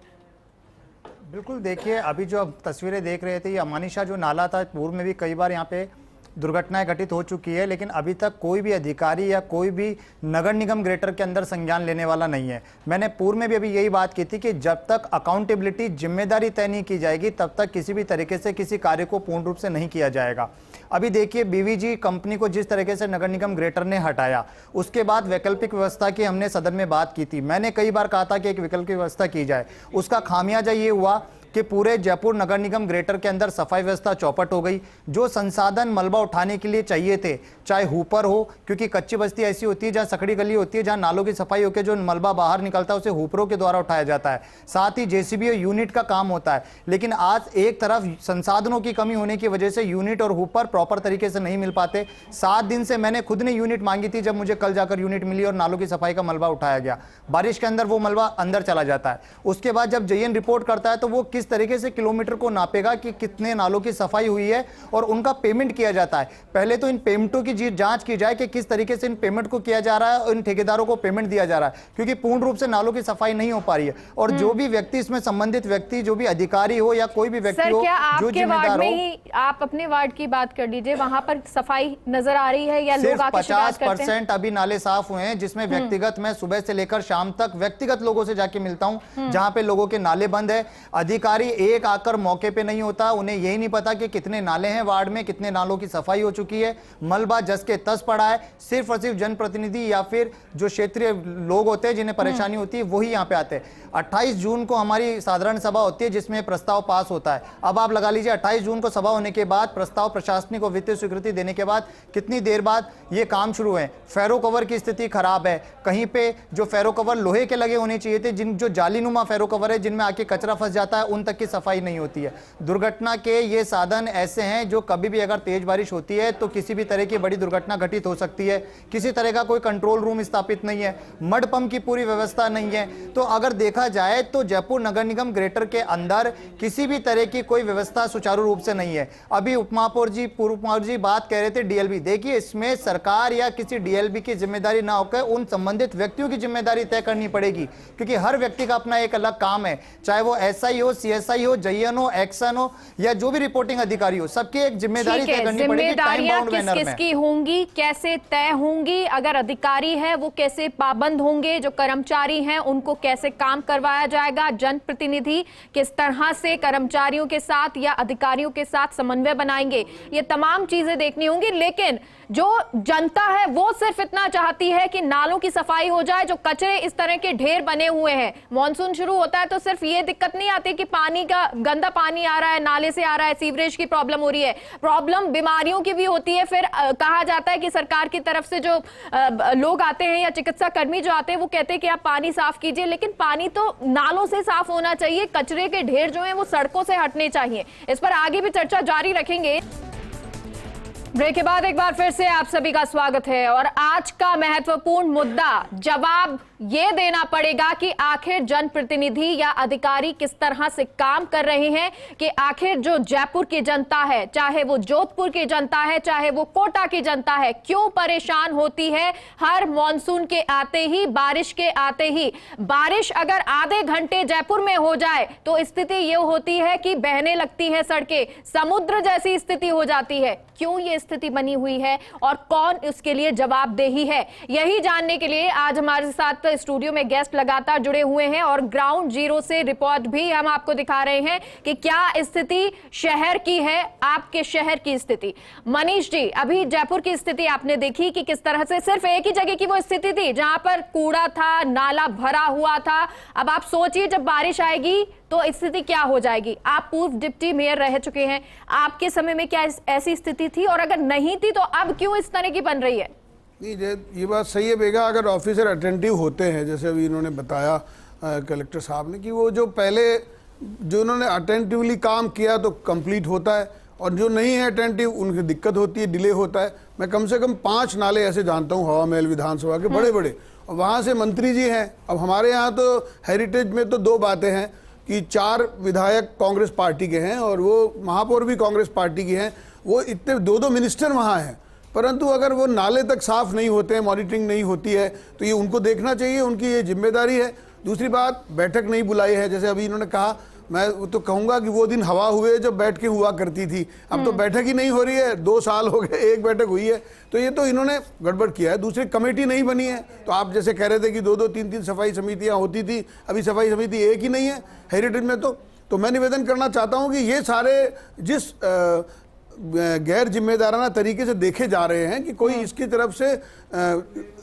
बिल्कुल, देखिए अभी जो आप तस्वीरें देख रहे थे, ये अमानिशा जो नाला था, पूर्व में भी कई बार यहाँ पे दुर्घटनाएं घटित हो चुकी है, लेकिन अभी तक कोई भी अधिकारी या कोई भी नगर निगम ग्रेटर के अंदर संज्ञान लेने वाला नहीं है। मैंने पूर्व में भी अभी यही बात की थी कि जब तक अकाउंटेबिलिटी, जिम्मेदारी तय नहीं की जाएगी, तब तक किसी भी तरीके से किसी कार्य को पूर्ण रूप से नहीं किया जाएगा। अभी देखिए बीवीजी कंपनी को जिस तरीके से नगर निगम ग्रेटर ने हटाया, उसके बाद वैकल्पिक व्यवस्था की हमने सदन में बात की थी। मैंने कई बार कहा था कि एक वैकल्पिक व्यवस्था की जाए, उसका खामियाजा ये हुआ कि पूरे जयपुर नगर निगम ग्रेटर के अंदर सफाई व्यवस्था चौपट हो गई। जो संसाधन मलबा उठाने के लिए चाहिए थे, चाहे हुपर हो, क्योंकि कच्ची बस्ती ऐसी होती है जहां सकड़ी गली होती है, जहां नालों की सफाई होकर जो मलबा बाहर निकलता है उसे हुपरों के द्वारा उठाया जाता है, साथ ही जेसीबी और यूनिट का काम होता है। लेकिन आज एक तरफ संसाधनों की कमी होने की वजह से यूनिट और हुपर प्रॉपर तरीके से नहीं मिल पाते। 7 दिन से मैंने खुद ने यूनिट मांगी थी, जब मुझे कल जाकर यूनिट मिली और नालों की सफाई का मलबा उठाया गया। बारिश के अंदर वो मलबा अंदर चला जाता है। उसके बाद जब जेएन रिपोर्ट करता है तो वो किस तरीके से किलोमीटर को नापेगा कि कितने नालों की सफाई हुई है, और उनका पेमेंट किया जाता है। पहले तो इन पेमेंटों की जांच की जाए कि किस तरीके से इन पेमेंट को किया जा रहा है और इन ठेकेदारों को पेमेंट दिया जा रहा है, क्योंकि पूर्ण रूप से नालों की सफाई नहीं हो पा रही है। और जो भी व्यक्ति इसमें संबंधित व्यक्ति, जो भी अधिकारी हो या कोई भी व्यक्ति हो, जो जिम्मेदार हो, आप अपने वार्ड की बात कर लीजिए, वहां पर सफाई नजर आ रही है या लोग आके शिकायत करते हैं? 50% अभी नाले साफ हुए हैं, जिसमें व्यक्तिगत मैं सुबह से लेकर शाम तक व्यक्तिगत लोगों से जाके मिलता हूं, जहां पे लोगों के नाले बंद है। अधिकारी एक आकर मौके पे नहीं होता, उन्हें यही नहीं पता कि कितने नाले हैं वार्ड में, कितने नालों की सफाई हो चुकी है। मलबा जस के तस पड़ा है। सिर्फ और सिर्फ जनप्रतिनिधि या फिर जो क्षेत्रीय लोग होते हैं जिन्हें परेशानी होती है वही यहाँ पे आते हैं। 28 जून को हमारी साधारण सभा होती है जिसमें प्रस्ताव पास होता है। अब आप लगा लीजिए 28 जून को सभा होने के बाद, प्रस्ताव प्रशासनिक और वित्तीय स्वीकृति देने के बाद कितनी देर बाद ये काम शुरू है। फेरो कवर की स्थिति खराब है। कहीं पे जो फेरो कवर लोहे के लगे होने चाहिए थे, जो जालीनुमा फेरो कवर है जिनमें आके कचरा फंस जाता है, उन तक की सफाई नहीं होती है। दुर्घटना के ये साधन ऐसे हैं जो कभी भी अगर तेज बारिश होती है तो किसी भी तरह की बड़ी दुर्घटना घटित हो सकती है। किसी तरह का कोई कंट्रोल रूम स्थापित नहीं है, मड पंप की पूरी व्यवस्था नहीं है। तो अगर देखा जाए तो जयपुर नगर निगम ग्रेटर के अंदर किसी भी तरह की कोई व्यवस्था सुचारू रूप से नहीं है। अभी उपमहापौर जी, पूर्व उपमहापौर जी बात कह रहे थे डीएलबी। देखिए, इसमें सरकार या किसी डीएलबी की जिम्मेदारी ना होकर उन संबंधित व्यक्तियों की जिम्मेदारी तय करनी पड़ेगी, क्योंकि हर व्यक्ति का अपना एक अलग काम है, चाहे वो एसआई हो, सीएसआई हो, जेईएन हो, एक्शन हो या जो भी रिपोर्टिंग अधिकारी हो, सबकी एक जिम्मेदारी तय करनी पड़ेगी। टाइम बाउंड मैनर में किसकी होंगी, कैसे तय होंगी, अगर अधिकारी है वो कैसे पाबंद होंगे, जो कर्मचारी हैं उनको कैसे काम करवाया जाएगा, जनप्रतिनिधि किस तरह से कर्मचारियों के साथ या अधिकारियों के साथ समन्वय बनाएंगे, ये तमाम चीजें देखनी होंगी। लेकिन जो जनता है वो सिर्फ इतना चाहती है कि नालों की सफाई हो जाए। जो कचरे इस तरह के ढेर बने हुए हैं, मॉनसून शुरू होता है तो सिर्फ ये दिक्कत नहीं आती कि पानी का गंदा पानी आ रहा है, नाले से आ रहा है, सीवरेज की प्रॉब्लम हो रही है, प्रॉब्लम बीमारियों की भी होती है। फिर कहा जाता है कि सरकार की तरफ से जो लोग आते हैं या चिकित्सा कर्मी जो आते हैं वो कहते हैं कि आप पानी साफ कीजिए, लेकिन पानी तो नालों से साफ होना चाहिए। कचरे के ढेर जो है वो सड़कों से हटने चाहिए। इस पर आगे भी चर्चा जारी रखेंगे। ब्रेक के बाद एक बार फिर से आप सभी का स्वागत है, और आज का महत्वपूर्ण मुद्दा, जवाब ये देना पड़ेगा कि आखिर जनप्रतिनिधि या अधिकारी किस तरह से काम कर रहे हैं, कि आखिर जो जयपुर की जनता है, चाहे वो जोधपुर की जनता है, चाहे वो कोटा की जनता है, क्यों परेशान होती है हर मॉनसून के आते ही, बारिश के आते ही। बारिश अगर आधे घंटे जयपुर में हो जाए तो स्थिति ये होती है कि बहने लगती है सड़कें, समुद्र जैसी स्थिति हो जाती है। क्यों ये स्थिति बनी हुई है और कौन इसके लिए जवाबदेही है, यही जानने के लिए आज हमारे साथ स्टूडियो में गेस्ट लगातार जुड़े हुए हैं, और ग्राउंड जीरो से रिपोर्ट भी हम आपको दिखा रहे हैं कि क्या स्थिति शहर की है, आपके शहर की स्थिति। मनीष जी, अभी जयपुर की स्थिति आपने देखी कि किस तरह से सिर्फ एक ही जगह की वो स्थिति थी जहां पर कूड़ा था, नाला भरा हुआ था। अब आप सोचिए जब बारिश आएगी तो स्थिति क्या हो जाएगी। आप पूर्व डिप्टी मेयर रह चुके हैं, आपके समय में क्या ऐसी स्थिति थी, और अगर नहीं थी तो अब क्यों इस तरह की बन रही है? नहीं, ये बात सही है बेगा, अगर ऑफिसर अटेंटिव होते हैं, जैसे अभी इन्होंने बताया कलेक्टर साहब ने, कि वो जो पहले जो उन्होंने अटेंटिवली काम किया तो कंप्लीट होता है, और जो नहीं है अटेंटिव उनकी दिक्कत होती है, डिले होता है। मैं कम से कम 5 नाले ऐसे जानता हूँ हवा महल विधानसभा के बड़े बड़े, और वहाँ से मंत्री जी हैं। अब हमारे यहाँ तो हेरिटेज में तो 2 बातें हैं कि 4 विधायक कांग्रेस पार्टी के हैं और वो महापौर भी कांग्रेस पार्टी की हैं, वो इतने 2-2 मिनिस्टर वहाँ हैं, परंतु अगर वो नाले तक साफ नहीं होते हैं, मॉनिटरिंग नहीं होती है, तो ये उनको देखना चाहिए, उनकी ये जिम्मेदारी है। दूसरी बात, बैठक नहीं बुलाई है, जैसे अभी इन्होंने कहा, मैं तो कहूँगा कि वो दिन हवा हुए जब बैठ के हुआ करती थी, अब तो बैठक ही नहीं हो रही है। 2 साल हो गए, 1 बैठक हुई है, तो ये तो इन्होंने गड़बड़ किया है। दूसरी, कमेटी नहीं बनी है। तो आप जैसे कह रहे थे कि 2-2, 3-3 सफाई समितियाँ होती थी, अभी सफाई समिति एक ही नहीं है हेरिटेज में। तो मैं निवेदन करना चाहता हूँ कि ये सारे जिस गैर जिम्मेदाराना तरीके से देखे जा रहे हैं कि कोई इसकी तरफ से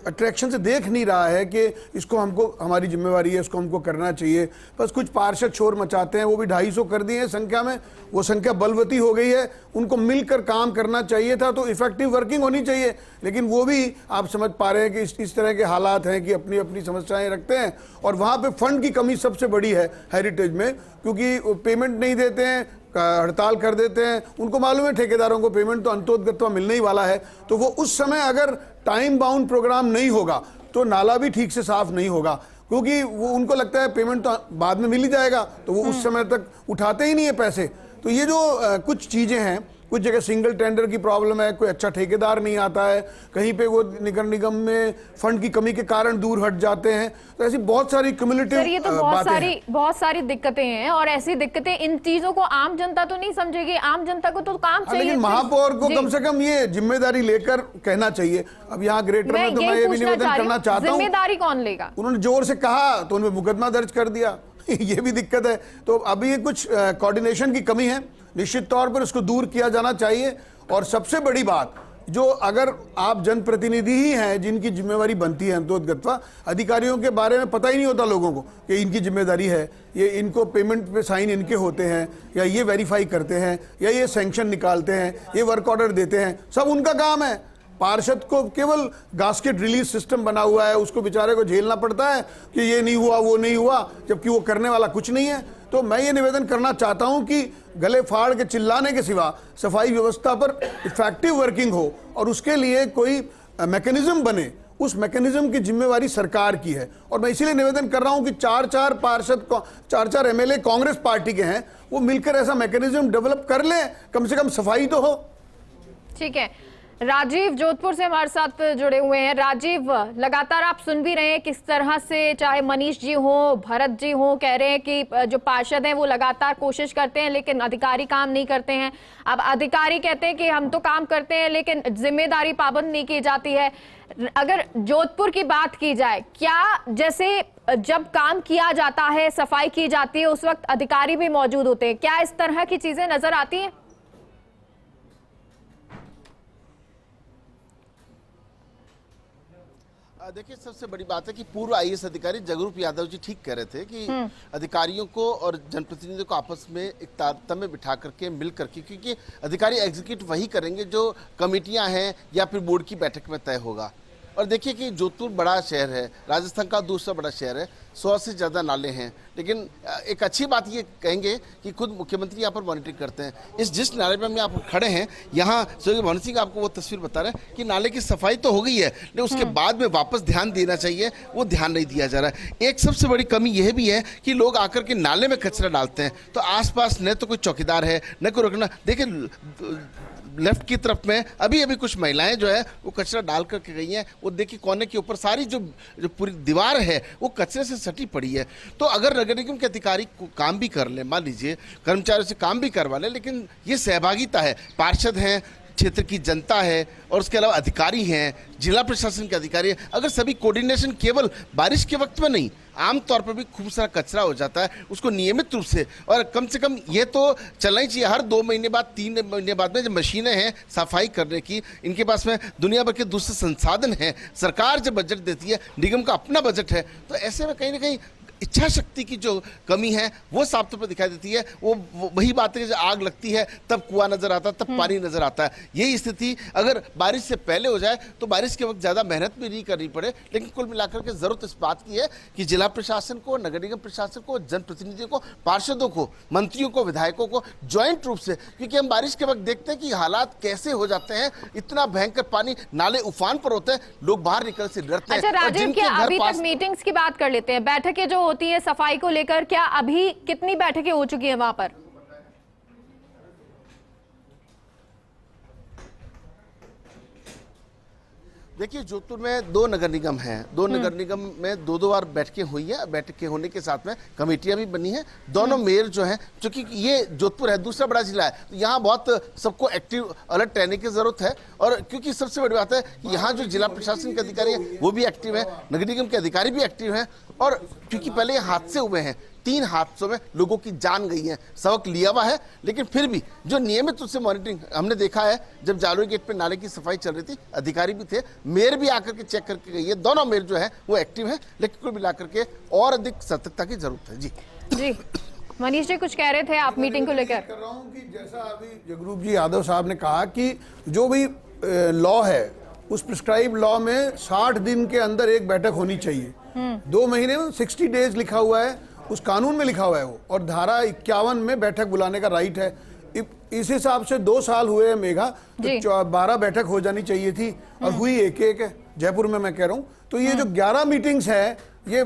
अट्रैक्शन से देख नहीं रहा है कि इसको हमको, हमारी जिम्मेवारी है, इसको हमको करना चाहिए। बस कुछ पार्षद शोर मचाते हैं, वो भी 250 कर दिए हैं संख्या में, वो संख्या बलवती हो गई है। उनको मिलकर काम करना चाहिए था, तो इफेक्टिव वर्किंग होनी चाहिए। लेकिन वो भी आप समझ पा रहे हैं कि इस तरह के हालात हैं कि अपनी अपनी समस्याएं रखते हैं, और वहाँ पे फंड की कमी सबसे बड़ी है हेरिटेज में, क्योंकि पेमेंट नहीं देते हैं, हड़ताल कर देते हैं। उनको मालूम है ठेकेदारों को पेमेंट तो अंतोदगत्वा मिलने ही वाला है, तो वो उस समय अगर टाइम बाउंड प्रोग्राम नहीं होगा तो नाला भी ठीक से साफ नहीं होगा, क्योंकि वो उनको लगता है पेमेंट तो बाद में मिल ही जाएगा, तो वो उस समय तक उठाते ही नहीं है पैसे। तो ये जो कुछ चीज़ें हैं, कुछ जगह सिंगल टेंडर की प्रॉब्लम है, कोई अच्छा ठेकेदार नहीं आता है, कहीं पे वो नगर निगम में फंड की कमी के कारण दूर हट जाते हैं। तो ऐसी बहुत सारी क्यूमुलेटिव ये तो बहुत सारी दिक्कतें हैं, और ऐसी दिक्कतें, इन चीजों को आम जनता तो नहीं समझेगी। आम जनता को तो काम चाहिए, लेकिन महापौर को कम से कम ये जिम्मेदारी लेकर कहना चाहिए। अब यहाँ ग्रेटर में तो मैं ये भी निवेदन करना चाहता हूँ, जिम्मेदारी कौन लेगा? उन्होंने जोर से कहा तो उनमें मुकदमा दर्ज कर दिया ये भी दिक्कत है। तो अभी ये कुछ कोऑर्डिनेशन की कमी है, निश्चित तौर पर उसको दूर किया जाना चाहिए। और सबसे बड़ी बात, जो अगर आप जनप्रतिनिधि ही हैं जिनकी जिम्मेवारी बनती है अंतोदगत्वा, अधिकारियों के बारे में पता ही नहीं होता लोगों को कि इनकी जिम्मेदारी है, ये इनको पेमेंट पे साइन इनके होते हैं, या ये वेरीफाई करते हैं, या ये सैंक्शन निकालते हैं, ये वर्क ऑर्डर देते हैं, सब उनका काम है। पार्षद को केवल गास्केट रिलीज सिस्टम बना हुआ है, उसको बेचारे को झेलना पड़ता है कि ये नहीं हुआ, वो नहीं हुआ, जबकि वो करने वाला कुछ नहीं है। तो मैं ये निवेदन करना चाहता हूं कि गले फाड़ के चिल्लाने के सिवा सफाई व्यवस्था पर इफेक्टिव वर्किंग हो, और उसके लिए कोई मैकेनिज्म बने। उस मैकेनिज्म की जिम्मेवारी सरकार की है। और मैं इसीलिए निवेदन कर रहा हूं कि 4-4 पार्षद, 4-4 एमएलए कांग्रेस पार्टी के हैं, वो मिलकर ऐसा मैकेनिज्म डेवलप कर लें, कम से कम सफाई तो हो। ठीक है, राजीव जोधपुर से हमारे साथ जुड़े हुए हैं। राजीव, लगातार आप सुन भी रहे हैं किस तरह से, चाहे मनीष जी हो, भरत जी हो, कह रहे हैं कि जो पार्षद हैं वो लगातार कोशिश करते हैं लेकिन अधिकारी काम नहीं करते हैं। अब अधिकारी कहते हैं कि हम तो काम करते हैं लेकिन जिम्मेदारी पाबंद नहीं की जाती है। अगर जोधपुर की बात की जाए, क्या जैसे जब काम किया जाता है, सफाई की जाती है, उस वक्त अधिकारी भी मौजूद होते हैं, क्या इस तरह की चीजें नजर आती हैं? देखिए, सबसे बड़ी बात है कि पूर्व आईएएस अधिकारी जगरूप यादव जी ठीक कह रहे थे कि अधिकारियों को और जनप्रतिनिधियों को आपस में एक तारतम्य बिठा करके मिल करके, क्योंकि अधिकारी एग्जीक्यूट वही करेंगे जो कमेटियां हैं या फिर बोर्ड की बैठक में तय होगा। और देखिए कि जोधपुर बड़ा शहर है, राजस्थान का दूसरा बड़ा शहर है, 100 से ज़्यादा नाले हैं, लेकिन एक अच्छी बात ये कहेंगे कि खुद मुख्यमंत्री यहाँ पर मॉनिटरिंग करते हैं। जिस नाले पर में आप खड़े हैं, यहाँ स्वर्गीय भवन सिंह आपको वो तस्वीर बता रहे हैं कि नाले की सफाई तो हो गई है, लेकिन उसके बाद में वापस ध्यान देना चाहिए, वो ध्यान नहीं दिया जा रहा है। एक सबसे बड़ी कमी यह भी है कि लोग आकर के नाले में कचरा डालते हैं, तो आसपास न तो कोई चौकीदार है न कोई रुकना। देखिए, लेफ्ट की तरफ में अभी कुछ महिलाएं जो है वो कचरा डाल करके गई हैं, वो देखिए कोने के ऊपर सारी जो पूरी दीवार है वो कचरे से सटी पड़ी है। तो अगर नगर निगम के अधिकारी काम भी कर ले, मान लीजिए कर्मचारियों से काम भी करवा ले, लेकिन ये सहभागिता है, पार्षद हैं, क्षेत्र की जनता है, और उसके अलावा अधिकारी हैं, जिला प्रशासन के अधिकारी हैं, अगर सभी कोऑर्डिनेशन केवल बारिश के वक्त में नहीं, आमतौर पर भी खूब सारा कचरा हो जाता है, उसको नियमित रूप से, और कम से कम ये तो चलना ही चाहिए, हर 2 महीने बाद 3 महीने बाद में जो मशीनें हैं सफाई करने की, इनके पास में दुनिया भर के दूसरे संसाधन हैं, सरकार जब बजट देती है, निगम का अपना बजट है, तो ऐसे में कहीं ना कहीं इच्छा शक्ति की जो कमी है वो साफ तौर पर दिखाई देती है। वो वही बात है कि आग लगती है तब कुआं नजर आता है, तब पानी नजर आता है। यही स्थिति अगर बारिश से पहले हो जाए तो बारिश के वक्त ज्यादा मेहनत भी नहीं करनी पड़े। लेकिन कुल मिलाकर के जरूरत इस बात की है कि जिला प्रशासन को, नगर निगम प्रशासन को, जनप्रतिनिधियों को, पार्षदों को, मंत्रियों को, विधायकों को ज्वाइंट रूप से, क्योंकि हम बारिश के वक्त देखते हैं कि हालात कैसे हो जाते हैं, इतना भयंकर पानी, नाले उफान पर होते हैं, लोग बाहर निकल से डरते हैं। अच्छा राजीव, क्या अभी तक मीटिंग्स की बात कर लेते हैं, बैठकें जो होती है सफाई को लेकर, क्या अभी कितनी बैठकें हो चुकी हैं वहां पर? देखिए, जोधपुर में 2 नगर निगम हैं, 2 नगर निगम में 2 बार बैठकें हुई है। बैठकें होने के साथ में कमेटियां भी बनी हैं। दोनों मेयर जो हैं, चूंकि ये जोधपुर है, दूसरा बड़ा जिला है, तो यहाँ बहुत सबको एक्टिव अलर्ट रहने की जरूरत है। और क्योंकि सबसे बड़ी बात है कि यहाँ जो जिला प्रशासन के अधिकारी है वो भी एक्टिव है, नगर निगम के अधिकारी भी एक्टिव हैं। और क्योंकि पहले ये हादसे हुए हैं, 3 हादसों में लोगों की जान गई है, सबक लिया हुआ है, लेकिन फिर भी जो नियमित उससे मॉनिटरिंग हमने देखा है, जब जालोरी गेट पे नाले की सफाई चल रही थी, अधिकारी भी थे, मेयर भी आकर के चेक करके गई है। दोनों मेयर जो है वो एक्टिव है, लेकिन कुल मिलाकर के और अधिक सतर्कता की जरूरत है। जी मनीष जी कुछ कह रहे थे आप मीटिंग को लेकर? कर रहा हूँ कि जैसा अभी जगरूप जी यादव साहब ने कहा कि जो भी लॉ है उस प्रिस्क्राइब लॉ में 60 दिन के अंदर एक बैठक होनी चाहिए। 2 महीने में 60 डेज लिखा हुआ है, उस कानून में लिखा हुआ है वो, और धारा 51 में बैठक बुलाने का राइट है। इस हिसाब से 2 साल हुए हैं मेघा, तो 12 बैठक हो जानी चाहिए थी और हुई एक है जयपुर में, मैं कह रहा हूँ। तो ये जो 11 मीटिंग्स है, ये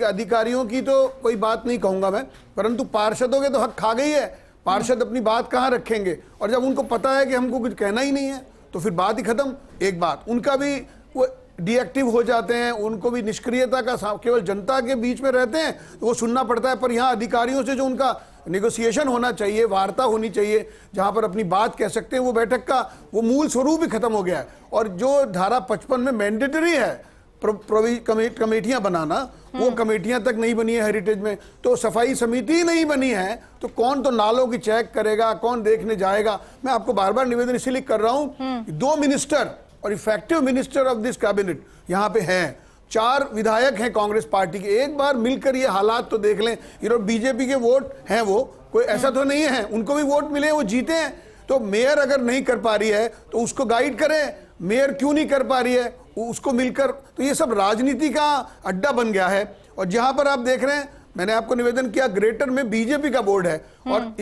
अधिकारियों की तो कोई बात नहीं कहूंगा मैं, परंतु पार्षदों के तो हक खा गई है। पार्षद अपनी बात कहाँ रखेंगे, और जब उनको पता है कि हमको कुछ कहना ही नहीं है तो फिर बात ही खत्म। एक बात, उनका भी वो डीएक्टिव हो जाते हैं, उनको भी निष्क्रियता का, केवल जनता के बीच में रहते हैं तो वो सुनना पड़ता है। पर यहाँ अधिकारियों से जो उनका नेगोशिएशन होना चाहिए, वार्ता होनी चाहिए, जहाँ पर अपनी बात कह सकते हैं, वो बैठक का वो मूल स्वरूप ही खत्म हो गया है। और जो धारा 55 में मैंडेटरी है कमेटियां बनाना, वो कमेटियां तक नहीं बनी है हेरिटेज में, तो सफाई समिति नहीं बनी है तो कौन तो नालों की चेक करेगा, कौन देखने जाएगा। मैं आपको बार बार निवेदन इसीलिए कर रहा हूं, 2 मिनिस्टर और effective minister of this cabinet यहाँ पे हैं, 4 विधायक हैं कांग्रेस पार्टी के। एक बार मिलकर ये हालात तो देख लें। ये बीजेपी के वोट हैं, वो कोई ऐसा तो नहीं है, उनको भी वोट मिले, वो जीते हैं। तो मेयर अगर नहीं कर पा रही है तो उसको गाइड करें, मेयर क्यों नहीं कर पा रही है उसको मिलकर। तो ये सब राजनीति का अड्डा बन गया है। और जहां पर आप देख रहे हैं, मैंने आपको निवेदन किया, ग्रेटर में बीजेपी का बोर्ड है और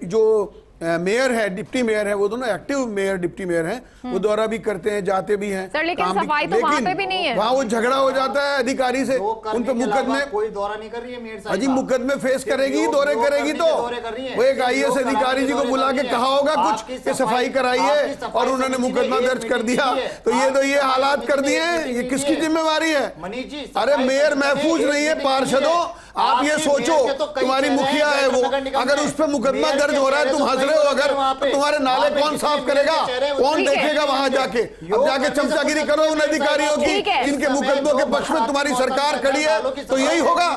जो मेयर है, डिप्टी मेयर है, वो दोनों एक्टिव मेयर डिप्टी मेयर हैं, वो दौरा भी करते हैं, जाते भी हैं। सर लेकिन सफाई तो वहां पे भी नहीं है, वहां वो झगड़ा हो जाता है अधिकारी से, उन पे मुकदमे, कोई दौरा नहीं कर रही है मेयर साहब। अजी मुकदमे फेस करेगी, दौरे करेगी, तो वो एक IAS अधिकारी जी को बुला के कहा होगा कुछ कि सफाई कराइए और उन्होंने मुकदमा दर्ज कर दिया। तो ये हालात कर दिए, ये किसकी जिम्मेवारी है? अरे मेयर महफूज नहीं है, पार्षदों आप ये सोचो, तुम्हारी मुखिया है वो, अगर उस पर मुकदमा दर्ज हो रहा है, तुम हंस रहे हो, अगर तो तुम्हारे नाले कौन साफ करेगा, कौन देखेगा वहां जाके? अब जाके चमचागिरी करो उन अधिकारियों की जिनके मुकदमों के पक्ष में तुम्हारी सरकार खड़ी है, तो यही होगा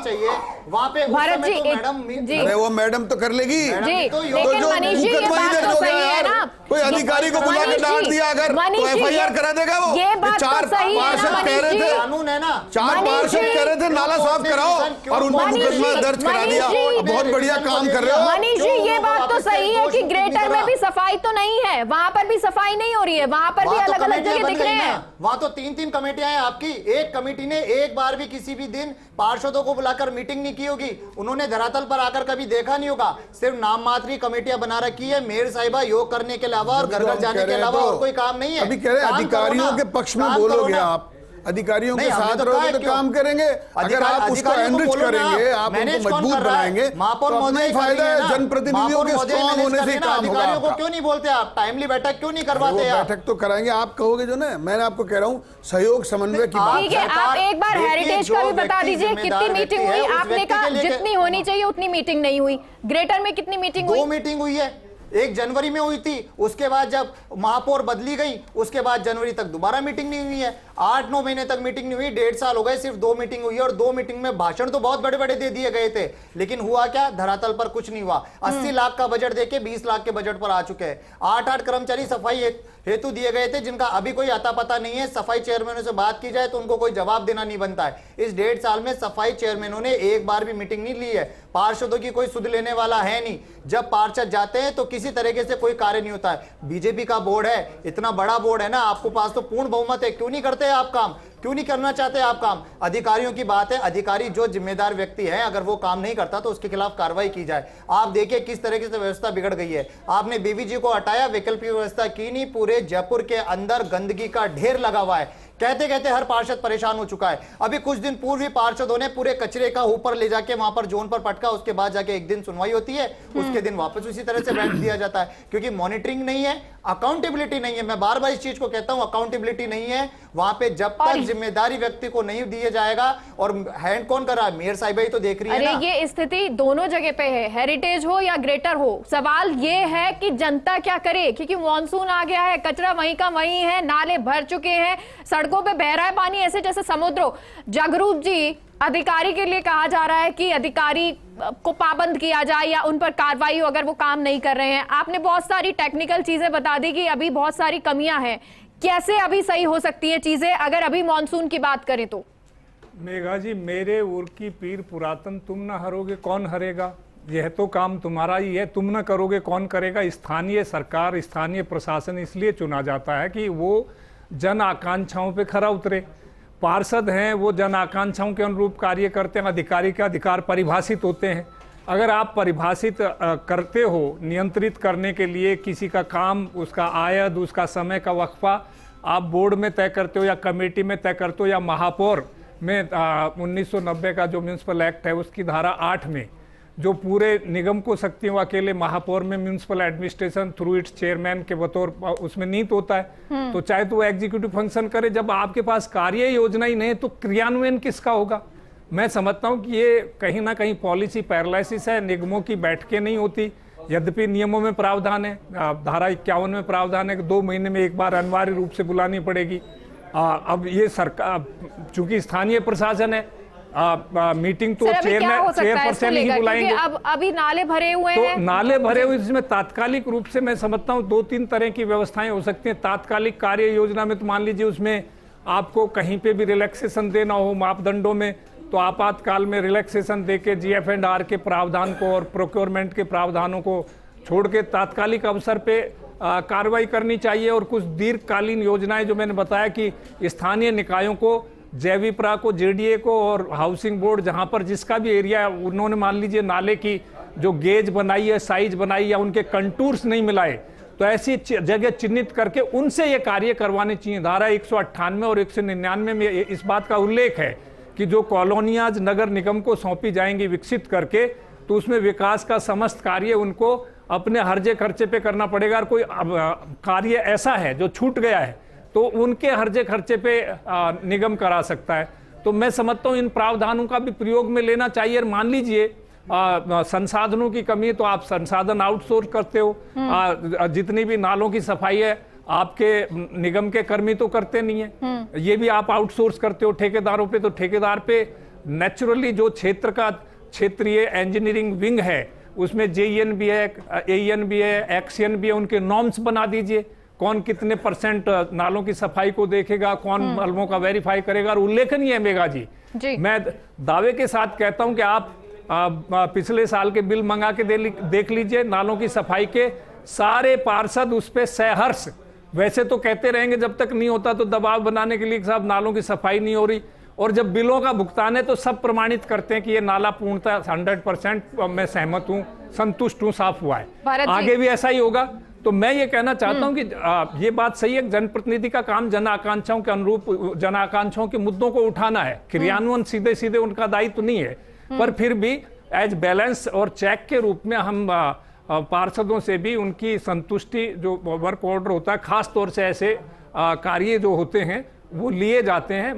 वहां पे। भारत जी, अरे वो मैडम तो कर लेगी, तो जो मुकदमा ही दर्ज हो गया यार, कोई अधिकारी को बुला के डांट दिया अगर तो FIR करा देगा वो। 4 पार्षद कह रहे थे, कानून है ना, 4 पार्षद कह रहे थे नाला साफ कराओ और उनको मुकदमा दर्ज करा दिया। बहुत बढ़िया काम कर रहे हो मनीष जी। ये बात तो सही है कि ग्रेटर में भी सफाई तो नहीं है, वहां पर भी सफाई नहीं हो रही है, वहां पर भी अलग अलग जगह दिख रहे हैं। वहां तो 3-3 कमेटियां हैं आपकी, एक कमेटी ने एक बार भी किसी भी दिन पार्षदों को बुलाकर मीटिंग नहीं की होगी, उन्होंने धरातल पर आकर कभी देखा नहीं होगा, सिर्फ नाम मात्र की कमेटियां बना रखी है। मेयर साहिबा योग करने के अलावा और घर घर जाने के अलावा और कोई काम नहीं है। अभी कह रहे हैं अधिकारियों के पक्ष में बोलोगे आप, अधिकारियों के साथ रहोगे तो काम करेंगे। अगर आप उसको एनरिच करेंगे, आप उनको मजबूत बनाएंगे, महापौर तो अपना ही फायदा है। जनप्रतिनिधियों के स्ट्रांग होने से काम होगा। अधिकारियों को क्यों नहीं बोलते आप, टाइमली बैठक क्यों नहीं करवाते? बैठक तो कराएंगे, आप कहोगे जो ना, मैंने आपको कह रहा हूँ सहयोग समन्वय की बात। ठीक है, आप एक बार हेरिटेज का भी बता दीजिए कितनी मीटिंग हुई? आपने कहा जितनी होनी चाहिए उतनी मीटिंग नहीं हुई। ग्रेटर में कितनी मीटिंग हुई? 2 मीटिंग हुई है, 1 जनवरी में हुई थी, उसके बाद जब महापौर बदली गई उसके बाद जनवरी तक दोबारा मीटिंग नहीं हुई है। 8-9 महीने तक मीटिंग नहीं हुई, 1.5 साल हो गए, सिर्फ 2 मीटिंग हुई है। और 2 मीटिंग में भाषण तो बहुत बड़े बड़े दे दिए गए थे, लेकिन हुआ क्या? धरातल पर कुछ नहीं हुआ। 80 लाख का बजट देके 20 लाख के बजट पर आ चुके हैं। 8-8 कर्मचारी सफाई हेतु दिए गए थे, जिनका अभी कोई अता पता नहीं है। सफाई चेयरमैनों से बात की जाए तो उनको कोई जवाब देना नहीं बनता है। इस 1.5 साल में सफाई चेयरमैनों ने एक बार भी मीटिंग नहीं ली है। पार्षदों की कोई सुध लेने वाला है नहीं। जब पार्षद जाते हैं तो किसी तरीके से कोई कार्य नहीं होता है। बीजेपी का बोर्ड है, इतना बड़ा बोर्ड है ना, आपको पास तो पूर्ण बहुमत है, क्यों नहीं करते आप काम, क्यों नहीं करना चाहते आप काम? अधिकारियों की बात है, अधिकारी जो जिम्मेदार व्यक्ति है, अगर वो काम नहीं करता तो उसके खिलाफ कार्रवाई की जाए। आप देखिए किस तरीके से व्यवस्था बिगड़ गई है। आपने बीवीजी को हटाया, वैकल्पिक व्यवस्था की नहीं, पूरे जयपुर के अंदर गंदगी का ढेर लगा हुआ है। कहते कहते हर पार्षद परेशान हो चुका है। अभी कुछ दिन पूर्व ही पार्षदों ने पूरे कचरे का ऊपर ले जाके वहां पर जोन पर पटका, उसके बाद जाके एक दिन सुनवाई होती है, उसके दिन वापस उसी तरह से बैठ दिया जाता है, क्योंकि मॉनिटरिंग नहीं है, अकाउंटेबिलिटी नहीं है। मैं बार बार इस चीज को कहता हूं, अकाउंटेबिलिटी नहीं है वहां पे। जब तक जिम्मेदारी व्यक्ति को नहीं दिया जाएगा, और हैंड कौन कर रहा है, मेयर साहिबा ही तो देख रही है ना। ये स्थिति दोनों जगह पे है, हेरिटेज हो या ग्रेटर हो। सवाल ये है कि जनता क्या करे, क्योंकि मॉनसून आ गया है, कचरा वहीं का वहीं है, नाले भर चुके हैं, सड़कों पे बह रहा है पानी ऐसे जैसे समुद्र हो। जागरूक जी, अधिकारी के लिए कहा जा रहा है कि अधिकारी को पाबंद किया जाए या उन पर कार्रवाई हो अगर वो काम नहीं कर रहे हैं। आपने बहुत सारी टेक्निकल चीजें बता दी कि अभी बहुत सारी कमियां हैं। कैसे अभी सही हो सकती है चीजें अगर अभी मॉनसून की बात करें तो? मेघा जी, मेरे उर की पीर पुरातन, तुम ना हरोगे कौन हरेगा। यह तो काम तुम्हारा ही है, तुम ना करोगे कौन करेगा। स्थानीय सरकार, स्थानीय प्रशासन इसलिए चुना जाता है कि वो जन आकांक्षाओं पे खरा उतरे। पार्षद हैं, वो जन आकांक्षाओं के अनुरूप कार्य करते हैं। अधिकारी के अधिकार परिभाषित होते हैं। अगर आप परिभाषित करते हो नियंत्रित करने के लिए किसी का काम, उसका आयत, उसका समय का वक्फा आप बोर्ड में तय करते हो या कमेटी में तय करते हो या महापौर में 1990 का जो म्यूनसिपल एक्ट है उसकी धारा 8 में जो पूरे निगम को शक्ति वो अकेले महापौर में municipal administration through it's chairman के बतौर उसमें नीत होता है। तो चाहे तो वो एग्जीक्यूटिव फंक्शन करे, जब आपके पास कार्य योजना ही नहीं तो क्रियान्वयन किसका होगा। मैं समझता हूं कि ये कहीं ना कहीं पॉलिसी पैरालिसिस है, निगमों की बैठकें नहीं होती। यद्यपि नियमों में प्रावधान है, धारा 51 में प्रावधान है कि 2 महीने में एक बार अनिवार्य रूप से बुलानी पड़ेगी। अब ये सरकार चूंकि स्थानीय प्रशासन है, मीटिंग तो चेयरपर्सन ही बुलाएंगे। अब अभी नाले भरे हुए तो हैं, नाले भरे हुए, इसमें तात्कालिक रूप से मैं समझता हूँ 2-3 तरह की व्यवस्थाएं हो सकती हैं। तात्कालिक कार्य योजना में तो मान लीजिए उसमें आपको कहीं पे भी रिलैक्सेशन देना हो मापदंडों में, तो आपातकाल में रिलैक्सेशन देके GF&R के प्रावधान को और प्रोक्योरमेंट के प्रावधानों को छोड़ के तात्कालिक अवसर पे कार्रवाई करनी चाहिए। और कुछ दीर्घकालीन योजनाएं जो मैंने बताया कि स्थानीय निकायों को, जैविप्रा को, JDA को और हाउसिंग बोर्ड जहां पर जिसका भी एरिया उन्होंने मान लीजिए नाले की जो गेज बनाई है, साइज बनाई या उनके कंटूर्स नहीं मिलाए, तो ऐसी जगह चिन्हित करके उनसे ये कार्य करवाने चाहिए। धारा 198 और 199 में इस बात का उल्लेख है कि जो कॉलोनियाज नगर निगम को सौंपी जाएंगी विकसित करके, तो उसमें विकास का समस्त कार्य उनको अपने हर्जे खर्चे पे करना पड़ेगा। और कोई कार्य ऐसा है जो छूट गया है तो उनके हर्जे खर्चे पे निगम करा सकता है। तो मैं समझता हूँ इन प्रावधानों का भी प्रयोग में लेना चाहिए। और मान लीजिए संसाधनों की कमी है तो आप संसाधन आउटसोर्स करते हो। जितनी भी नालों की सफाई है आपके निगम के कर्मी तो करते नहीं है, ये भी आप आउटसोर्स करते हो ठेकेदारों पे। तो ठेकेदार पे नेचुरली जो क्षेत्र का क्षेत्रीय इंजीनियरिंग विंग है उसमें JEN भी है, AEN भी है, XN भी है, उनके नॉर्म्स बना दीजिए। कौन कितने % नालों की सफाई को देखेगा, कौन मलबों का वेरीफाई करेगा। और उल्लेखनीय है मेघा जी, मैं दावे के साथ कहता हूं कि आप पिछले साल के बिल मंगा के देख लीजिए। नालों की सफाई के सारे पार्षद उस पर सहर्ष, वैसे तो कहते रहेंगे जब तक नहीं होता तो दबाव बनाने के लिए साहब नालों की सफाई नहीं हो रही, और जब बिलों का भुगतान है तो सब प्रमाणित करते हैं कि ये नाला पूर्णतः 100% मैं सहमत हूं, संतुष्ट हूं, साफ हुआ है। आगे भी ऐसा ही होगा। तो मैं ये कहना चाहता हूं कि ये बात सही है, जनप्रतिनिधि का काम जन आकांक्षाओं के अनुरूप जन आकांक्षाओं के मुद्दों को उठाना है। क्रियान्वयन सीधे सीधे उनका दायित्व नहीं है, पर फिर भी एज बैलेंस और चेक के रूप में हम पार्षदों से भी उनकी संतुष्टि, जो वर्क ऑर्डर होता है खास तौर से ऐसे कार्य जो होते हैं वो लिए जाते हैं।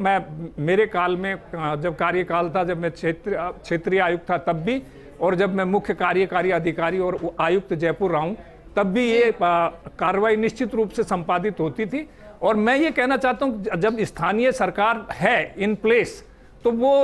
मेरे काल में जब कार्यकाल था, जब मैं क्षेत्रीय आयुक्त था तब भी, और जब मैं मुख्य कार्यकारी अधिकारी और आयुक्त जयपुर रहा हूं तब भी ये कार्रवाई निश्चित रूप से संपादित होती थी। और मैं ये कहना चाहता हूं जब स्थानीय सरकार है इन प्लेस तो वो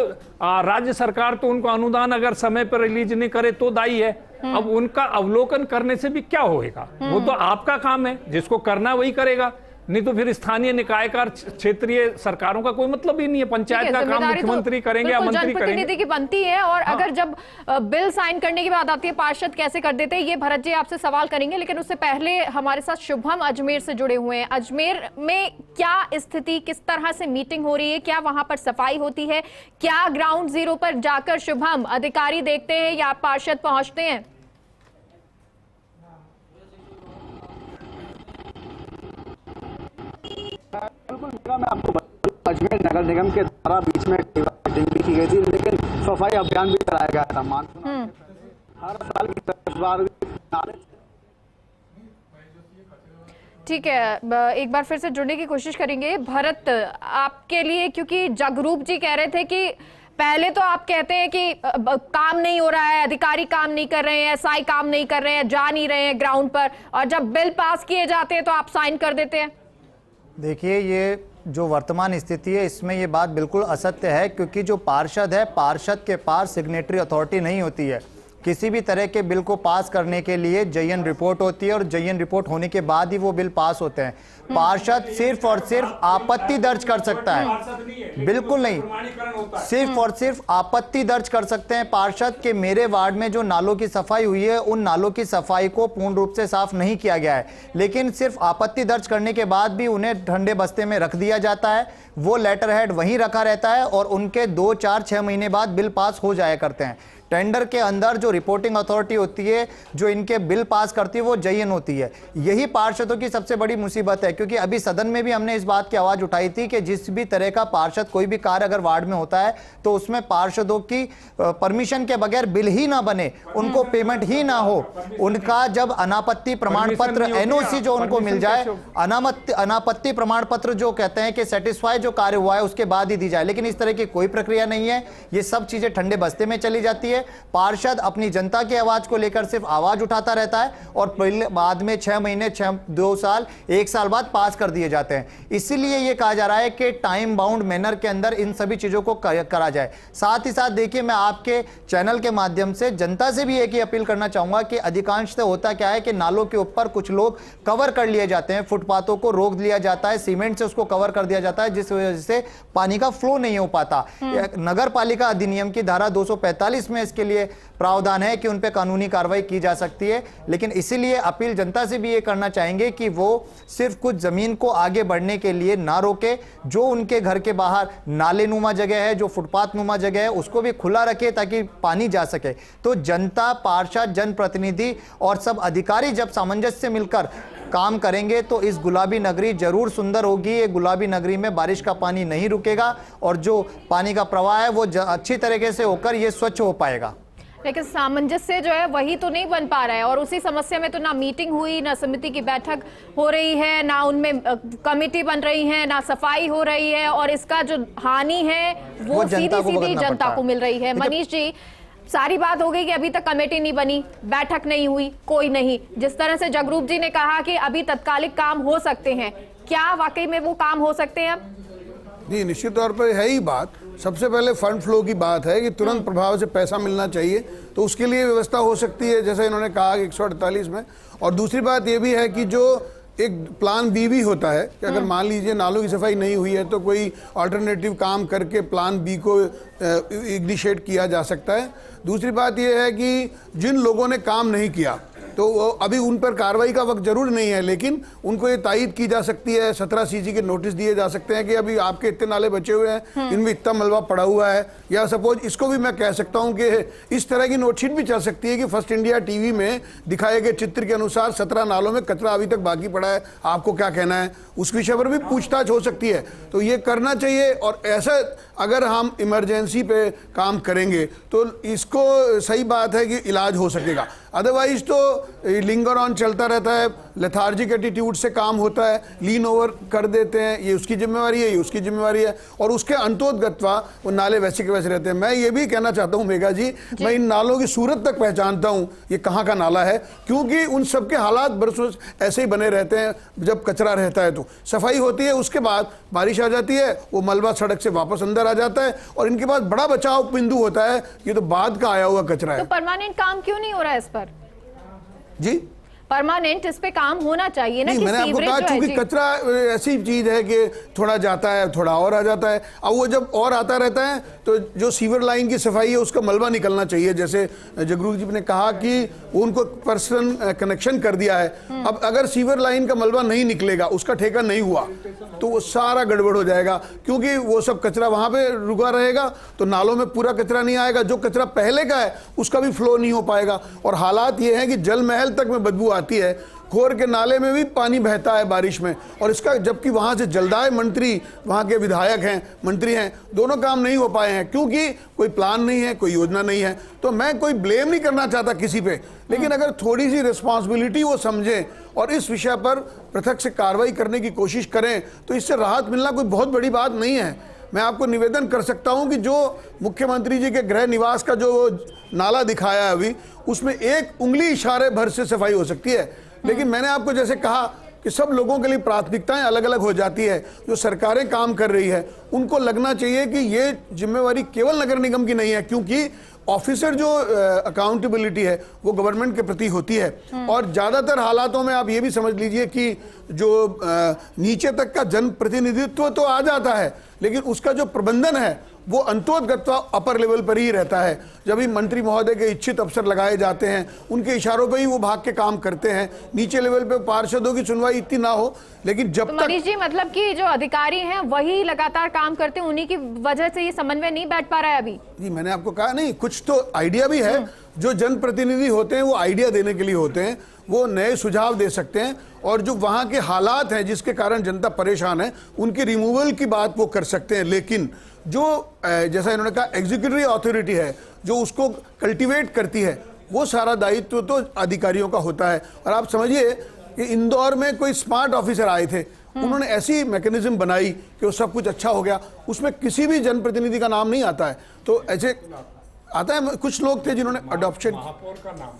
राज्य सरकार तो उनको अनुदान अगर समय पर रिलीज नहीं करे तो दायी है। अब उनका अवलोकन करने से भी क्या होएगा? वो तो आपका काम है, जिसको करना वही करेगा, नहीं तो फिर स्थानीय निकाय का क्षेत्रीय सरकारों का कोई मतलब ही नहीं है। पंचायत का काम मुख्यमंत्री करेंगे या मंत्री करेंगे। जनप्रतिनिधि की बनती है और अगर जब बिल साइन करने की बात आती है पार्षद कैसे कर देते हैं, ये भरत जी आपसे सवाल करेंगे, लेकिन उससे पहले हमारे साथ शुभम अजमेर से जुड़े हुए हैं। अजमेर में क्या स्थिति, किस तरह से मीटिंग हो रही है, क्या वहां पर सफाई होती है, क्या ग्राउंड जीरो पर जाकर शुभम अधिकारी देखते हैं या पार्षद पहुंचते हैं? बिल्कुल मैं आपको बताऊं, अजमेर नगर निगम के द्वारा बीच में मीटिंग भी की गई थी, लेकिन सफाई अभियान भी चलाया गया था। हर साल की तरह ठीक है, एक बार फिर से जुड़ने की कोशिश करेंगे। भरत, आपके लिए, क्योंकि जगरूप जी कह रहे थे कि पहले तो आप कहते हैं कि काम नहीं हो रहा है, अधिकारी काम नहीं कर रहे हैं, एसआई काम नहीं कर रहे हैं, जा नहीं रहे हैं ग्राउंड पर, और जब बिल पास किए जाते हैं तो आप साइन कर देते हैं। देखिए, ये जो वर्तमान स्थिति है इसमें ये बात बिल्कुल असत्य है, क्योंकि जो पार्षद है, पार्षद के पास सिग्नेटरी अथॉरिटी नहीं होती है। किसी भी तरह के बिल को पास करने के लिए जयन रिपोर्ट होती है और जयन रिपोर्ट होने के बाद ही वो बिल पास होते हैं। पार्षद सिर्फ और सिर्फ आपत्ति दर्ज कर सकता है, बिल्कुल नहीं, सिर्फ और सिर्फ आपत्ति दर्ज कर सकते हैं पार्षद के मेरे वार्ड में जो नालों की सफाई हुई है उन नालों की सफाई को पूर्ण रूप से साफ नहीं किया गया है, लेकिन सिर्फ आपत्ति दर्ज करने के बाद भी उन्हें ठंडे बस्ते में रख दिया जाता है। वो लेटर हेड वहीं रखा रहता है और उनके 2, 4, 6 महीने बाद बिल पास हो जाया करते हैं। टेंडर के अंदर जो रिपोर्टिंग अथॉरिटी होती है, जो इनके बिल पास करती है, वो जयन होती है। यही पार्षदों की सबसे बड़ी मुसीबत है, क्योंकि अभी सदन में भी हमने इस बात की आवाज उठाई थी कि जिस भी तरह का पार्षद कोई भी कार्य अगर वार्ड में होता है तो उसमें पार्षदों की परमिशन के बगैर बिल ही ना बने, उनको पेमेंट ही ना हो, उनका जब अनापत्ति प्रमाण पत्र एनओसी जो उनको मिल जाए, अनापत्ति प्रमाण पत्र जो कहते हैं कि सेटिस्फाई जो कार्य हुआ है उसके बाद ही दी जाए, लेकिन इस तरह की कोई प्रक्रिया नहीं है। ये सब चीजें ठंडे बस्ते में चली जाती है। पार्षद अपनी जनता की आवाज को लेकर सिर्फ आवाज उठाता रहता है और बाद में 6 महीने, 2 साल, 1 साल बाद पास कर दिए जाते हैं। इसीलिए यह कहा जा रहा है कि टाइम बाउंड मैनर के अंदर इन सभी चीजों को करा जाए। साथ ही साथ देखिए, मैं आपके चैनल के माध्यम से जनता से भी एक ही अपील करना चाहूंगा कि अधिकांशतः होता क्या है कि नालों के ऊपर कुछ लोग कवर कर लिए जाते हैं, फुटपाथों को रोक दिया जाता है, सीमेंट से उसको कवर कर दिया जाता है, जिस वजह से पानी का फ्लो नहीं हो पाता। नगर पालिका अधिनियम की धारा 245 में इसके लिए प्रावधान है कि उन पे कानूनी कार्रवाई की जा सकती है, लेकिन इसीलिए अपील जनता से भी ये करना चाहेंगे कि वो सिर्फ कुछ जमीन को आगे बढ़ने के लिए ना रोके, जो उनके घर के बाहर नाले नुमा जगह है, जो फुटपाथ नुमा जगह है, उसको भी खुला रखे ताकि पानी जा सके। तो जनता, पार्षद, जनप्रतिनिधि और सब अधिकारी जब सामंजस्य से मिलकर काम करेंगे तो इस गुलाबी नगरी जरूर सुंदर होगी। ये गुलाबी नगरी में बारिश का पानी नहीं रुकेगा और जो पानी का प्रवाह है वो अच्छी तरीके से होकर ये स्वच्छ हो पाएगा। लेकिन सामंजस्य जो है वही तो नहीं बन पा रहा है, और उसी समस्या में तो ना मीटिंग हुई, ना समिति की बैठक हो रही है, ना उनमें कमेटी बन रही है, ना सफाई हो रही है, और इसका जो हानि है वो सीधी जनता को मिल रही है। मनीष जी, सारी बात हो गई कि अभी तक कमेटी नहीं बनी, बैठक नहीं हुई, कोई नहीं। जिस तरह से जगरूप जी ने कहा कि अभी तत्कालिक काम हो सकते हैं, क्या वाकई में वो काम हो सकते हैं? नहीं, निश्चित तौर पर है ही बात। सबसे पहले फंड फ्लो की बात है कि तुरंत प्रभाव से पैसा मिलना चाहिए, तो उसके लिए व्यवस्था हो सकती है, जैसे इन्होंने कहा कि 148 में। और दूसरी बात ये भी है कि जो एक प्लान बी भी होता है कि अगर मान लीजिए नालों की सफाई नहीं हुई है तो कोई अल्टरनेटिव काम करके प्लान बी को इनिशिएट किया जा सकता है। दूसरी बात यह है कि जिन लोगों ने काम नहीं किया तो अभी उन पर कार्रवाई का वक्त जरूर नहीं है, लेकिन उनको ये तायद की जा सकती है, 17 CG के नोटिस दिए जा सकते हैं कि अभी आपके इतने नाले बचे हुए हैं, इनमें इतना मलबा पड़ा हुआ है। या सपोज इसको भी मैं कह सकता हूं कि इस तरह की नोटशीट भी चल सकती है कि फर्स्ट इंडिया टीवी में दिखाए गए चित्र के अनुसार 17 नालों में कचरा अभी तक बाकी पड़ा है, आपको क्या कहना है, उस विषय पर भी पूछताछ हो सकती है। तो ये करना चाहिए, और ऐसा अगर हम इमरजेंसी पे काम करेंगे तो इसको सही बात है कि इलाज हो सकेगा। अदरवाइज तो लिंगर ऑन चलता रहता है, लेथार्जिक एटीट्यूड से काम होता है, लीन ओवर कर देते हैं, ये उसकी जिम्मेवारी है, ये उसकी जिम्मेवारी है, और उसके अंतोदगत्वा वो नाले वैसे के वैसे रहते हैं। मैं ये भी कहना चाहता हूँ मेघा जी, मैं इन नालों की सूरत तक पहचानता हूँ ये कहाँ का नाला है, क्योंकि उन सबके हालात बरसों ऐसे ही बने रहते हैं। जब कचरा रहता है तो सफाई होती है, उसके बाद बारिश आ जाती है, वो मलबा सड़क से वापस अंदर आ जाता है, और इनके पास बड़ा बचाव बिंदु होता है। ये तो बाद का आया हुआ कचरा है। तो परमानेंट काम क्यों नहीं हो रहा है इस पर? जी परमानेंट इस पे काम होना चाहिए ना नहीं, कि मैंने आपको सीवरेज कहा जो है चूंकि जी। कचरा ऐसी चीज है कि थोड़ा जाता है थोड़ा और आ जाता है। अब वो जब और आता रहता है तो जो सीवर लाइन की सफाई है उसका मलबा निकलना चाहिए। जैसे जगरूप जी ने कहा कि उनको पर्सन कनेक्शन कर दिया है, अब अगर सीवर लाइन का मलबा नहीं निकलेगा, उसका ठेका नहीं हुआ, तो वो सारा गड़बड़ हो जाएगा, क्योंकि वो सब कचरा वहां पे रुका रहेगा तो नालों में पूरा कचरा नहीं आएगा। जो कचरा पहले का है उसका भी फ्लो नहीं हो पाएगा। और हालात ये है कि जल महल तक में बदबू आती है, खोर के नाले में भी पानी बहता है बारिश में, और इसका जबकि वहां से जलदाय मंत्री, वहां के विधायक हैं, मंत्री हैं, दोनों काम नहीं हो पाए हैं क्योंकि कोई प्लान नहीं है, कोई योजना नहीं है। तो मैं कोई ब्लेम नहीं करना चाहता किसी पे, लेकिन अगर थोड़ी सी रिस्पॉन्सिबिलिटी वो समझें और इस विषय पर पृथक से कार्रवाई करने की कोशिश करें तो इससे राहत मिलना कोई बहुत बड़ी बात नहीं है। मैं आपको निवेदन कर सकता हूं कि जो मुख्यमंत्री जी के गृह निवास का जो नाला दिखाया है अभी, उसमें एक उंगली इशारे भर से सफाई हो सकती है। लेकिन मैंने आपको जैसे कहा कि सब लोगों के लिए प्राथमिकताएं अलग अलग हो जाती है। जो सरकारें काम कर रही है उनको लगना चाहिए कि ये जिम्मेवारी केवल नगर निगम की नहीं है, क्योंकि ऑफिसर जो अकाउंटेबिलिटी है वो गवर्नमेंट के प्रति होती है। और ज़्यादातर हालातों में आप ये भी समझ लीजिए कि जो नीचे तक का जनप्रतिनिधित्व तो आ जाता है, लेकिन उसका जो प्रबंधन है वो अंतोगत्वा अपर लेवल पर ही रहता है। जब भी मंत्री महोदय के इच्छित अफसर लगाए जाते हैं, उनके इशारों पर ही वो भाग के काम करते हैं। नीचे लेवल पे पार्षदों की सुनवाई इतनी ना हो, लेकिन जब तक मनीष जी मतलब कि जो अधिकारी हैं वही लगातार काम करते हैं, उन्हीं की वजह से ये समन्वय नहीं बैठ पा रहा है अभी। जी मैंने आपको कहा नहीं, कुछ तो आइडिया भी है। जो जनप्रतिनिधि होते हैं वो आइडिया देने के लिए होते हैं, वो नए सुझाव दे सकते हैं, और जो वहाँ के हालात हैं जिसके कारण जनता परेशान है उनकी रिमूवल की बात वो कर सकते हैं। लेकिन जो जैसा इन्होंने कहा एग्जीक्यूटिव अथॉरिटी है जो उसको कल्टीवेट करती है, वो सारा दायित्व तो अधिकारियों का होता है। और आप समझिए कि इंदौर में कोई स्मार्ट ऑफिसर आए थे, उन्होंने ऐसी मैकेनिज्म बनाई कि वो सब कुछ अच्छा हो गया, उसमें किसी भी जनप्रतिनिधि का नाम नहीं आता है। तो ऐसे आता है, कुछ लोग थे जिन्होंने अडॉप्शन,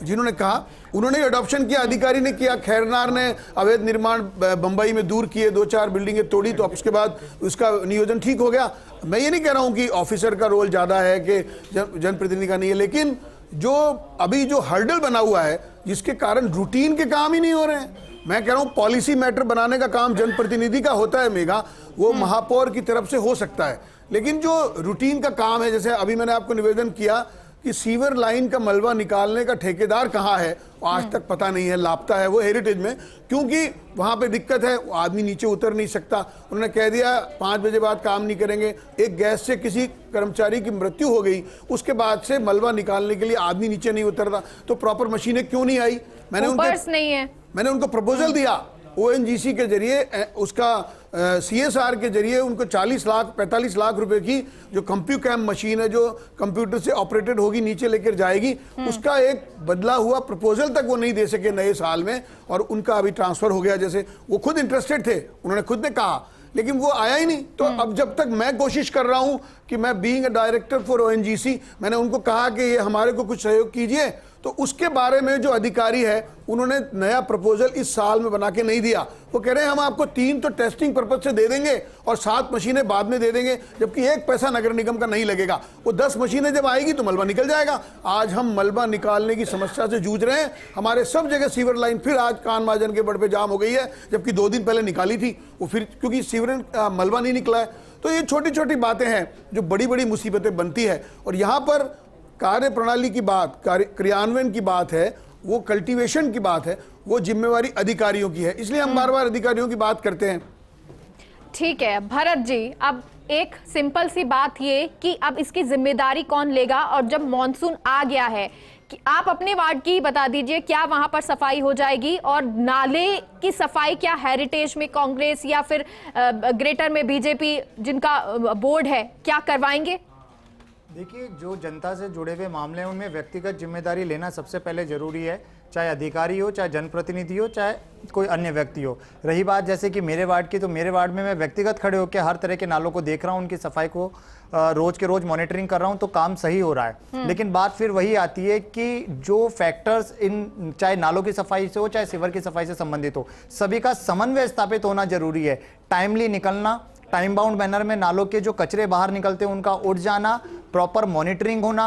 जिन्होंने कहा उन्होंने अडॉप्शन किया, अधिकारी ने किया, खैरनार ने अवैध निर्माण बंबई में दूर किए, 2-4 बिल्डिंगें तोड़ी, तो उसके बाद उसका नियोजन ठीक हो गया। मैं ये नहीं कह रहा हूं कि ऑफिसर का रोल ज्यादा है कि जनप्रतिनिधि का नहीं है, लेकिन जो अभी जो हर्डल बना हुआ है जिसके कारण रूटीन के काम ही नहीं हो रहे हैं, मैं कह रहा हूं पॉलिसी मैटर बनाने का काम जनप्रतिनिधि का होता है मेघा, वो महापौर की तरफ से हो सकता है, लेकिन जो रूटीन का काम है, जैसे अभी मैंने आपको निवेदन किया कि सीवर लाइन का मलबा निकालने का ठेकेदार कहाँ है, आज तक पता नहीं है, लापता है वो हेरिटेज में, क्योंकि वहाँ पे दिक्कत है, आदमी नीचे उतर नहीं सकता। उन्होंने कह दिया 5 बजे बाद काम नहीं करेंगे। एक गैस से किसी कर्मचारी की मृत्यु हो गई, उसके बाद से मलबा निकालने के लिए आदमी नीचे नहीं उतरता, तो प्रॉपर मशीनें क्यों नहीं आई? मैंने उनको प्रपोजल दिया ONGC के जरिए, उसका CSR के जरिए उनको 45 लाख रुपए की जो कंप्यूकैम मशीन है जो कंप्यूटर से ऑपरेटेड होगी, नीचे लेकर जाएगी, उसका एक बदला हुआ प्रपोजल तक वो नहीं दे सके नए साल में, और उनका अभी ट्रांसफर हो गया। जैसे वो खुद इंटरेस्टेड थे, उन्होंने खुद ने कहा, लेकिन वो आया ही नहीं। तो अब जब तक मैं कोशिश कर रहा हूं कि मैं being a director for ONGC, मैंने उनको कहा कि ये हमारे को कुछ सहयोग कीजिए, तो उसके बारे में जो अधिकारी है उन्होंने नया प्रपोजल इस साल में बना के नहीं दिया। वो कह रहे हैं हम आपको 3 तो टेस्टिंग पर्पज से दे देंगे और 7 मशीनें बाद में दे देंगे, जबकि 1 पैसा नगर निगम का नहीं लगेगा। वो 10 मशीनें जब आएगी तो मलबा निकल जाएगा। आज हम मलबा निकालने की समस्या से जूझ रहे हैं। हमारे सब जगह सीवर लाइन फिर आज कान महाजन के बड़ पे जाम हो गई है, जबकि 2 दिन पहले निकाली थी वो, फिर क्योंकि सीवर मलबा नहीं निकला है। तो ये छोटी छोटी बातें हैं जो बड़ी बड़ी मुसीबतें बनती है। और यहाँ पर कार्य प्रणाली की बात, क्रियान्वयन की बात है, वो कल्टीवेशन की बात है, वो जिम्मेवारी अधिकारियों की है, इसलिए हम बार बार अधिकारियों की बात करते हैं। ठीक है भरत जी, अब एक सिंपल सी बात ये कि अब इसकी जिम्मेदारी कौन लेगा, और जब मॉनसून आ गया है कि आप अपने वार्ड की बता दीजिए, क्या वहां पर सफाई हो जाएगी, और नाले की सफाई क्या हेरिटेज में कांग्रेस या फिर ग्रेटर में बीजेपी जिनका बोर्ड है क्या करवाएंगे? देखिए, जो जनता से जुड़े हुए मामले हैं उनमें व्यक्तिगत जिम्मेदारी लेना सबसे पहले जरूरी है, चाहे अधिकारी हो, चाहे जनप्रतिनिधि हो, चाहे कोई अन्य व्यक्ति हो। रही बात जैसे कि मेरे वार्ड की, तो मेरे वार्ड में मैं व्यक्तिगत खड़े होकर हर तरह के नालों को देख रहा हूं, उनकी सफाई को रोज के रोज मॉनिटरिंग कर रहा हूं, तो काम सही हो रहा है। लेकिन बात फिर वही आती है कि जो फैक्टर्स इन चाहे नालों की सफाई से हो, चाहे सीवर की सफाई से संबंधित हो, सभी का समन्वय स्थापित होना जरूरी है। टाइमली निकलना, टाइम बाउंड मैनर में नालों के जो कचरे बाहर निकलते हैं उनका उठ जाना, प्रॉपर मॉनिटरिंग होना,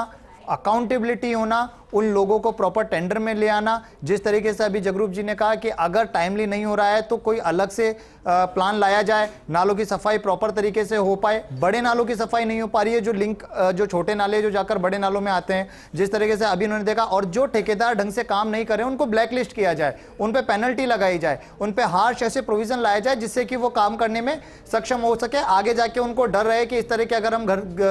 अकाउंटेबिलिटी होना, उन लोगों को प्रॉपर टेंडर में ले आना। जिस तरीके से अभी जगरूप जी ने कहा कि अगर टाइमली नहीं हो रहा है तो कोई अलग से प्लान लाया जाए, नालों की सफाई प्रॉपर तरीके से हो पाए। बड़े नालों की सफाई नहीं हो पा रही है, जो लिंक जो छोटे नाले जो जाकर बड़े नालों में आते हैं, जिस तरीके से अभी उन्होंने देखा, और जो ठेकेदार ढंग से काम नहीं कर रहे उनको ब्लैकलिस्ट किया जाए, उन पे पेनल्टी लगाई जाए, उन पे हार्श ऐसे प्रोविजन लाया जाए जिससे कि वो काम करने में सक्षम हो सके। आगे जाके उनको डर रहे कि इस तरह के अगर हम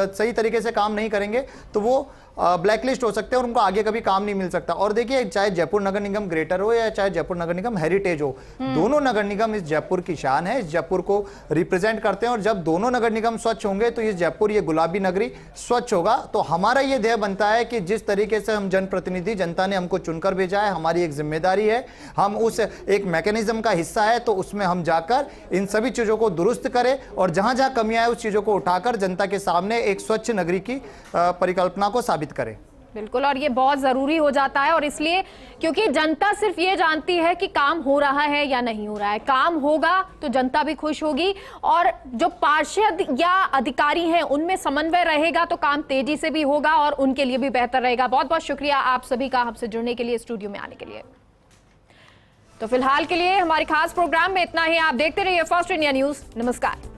सही तरीके से काम नहीं करेंगे तो वो ब्लैकलिस्ट हो सकते हैं और उनको आगे कभी काम नहीं मिल सकता। और देखिए, चाहे जयपुर नगर निगम ग्रेटर हो या चाहे जयपुर नगर निगम हेरिटेज हो, दोनों नगर निगम इस जयपुर की शान है, इस जयपुर को रिप्रेजेंट करते हैं। और जब दोनों नगर निगम स्वच्छ होंगे तो ये जयपुर, ये गुलाबी नगरी स्वच्छ होगा। तो हमारा ये ध्येय बनता है कि जिस तरीके से हम जनप्रतिनिधि, जनता ने हमको चुनकर भेजा है, हमारी एक जिम्मेदारी है, हम उस एक मैकेनिज्म का हिस्सा है, तो उसमें हम जाकर इन सभी चीजों को दुरुस्त करें और जहां जहां कमियां है उस चीजों को उठाकर जनता के सामने एक स्वच्छ नगरी की परिकल्पना को साबित करें। बिल्कुल, और ये बहुत जरूरी हो जाता है। और इसलिए क्योंकि जनता सिर्फ ये जानती है कि काम हो रहा है या नहीं हो रहा है। काम होगा तो जनता भी खुश होगी और जो पार्षद या अधिकारी हैं उनमें समन्वय रहेगा तो काम तेजी से भी होगा और उनके लिए भी बेहतर रहेगा। बहुत बहुत शुक्रिया आप सभी का हमसे जुड़ने के लिए, स्टूडियो में आने के लिए। तो फिलहाल के लिए हमारे खास प्रोग्राम में इतना ही। आप देखते रहिए फर्स्ट इंडिया न्यूज। नमस्कार।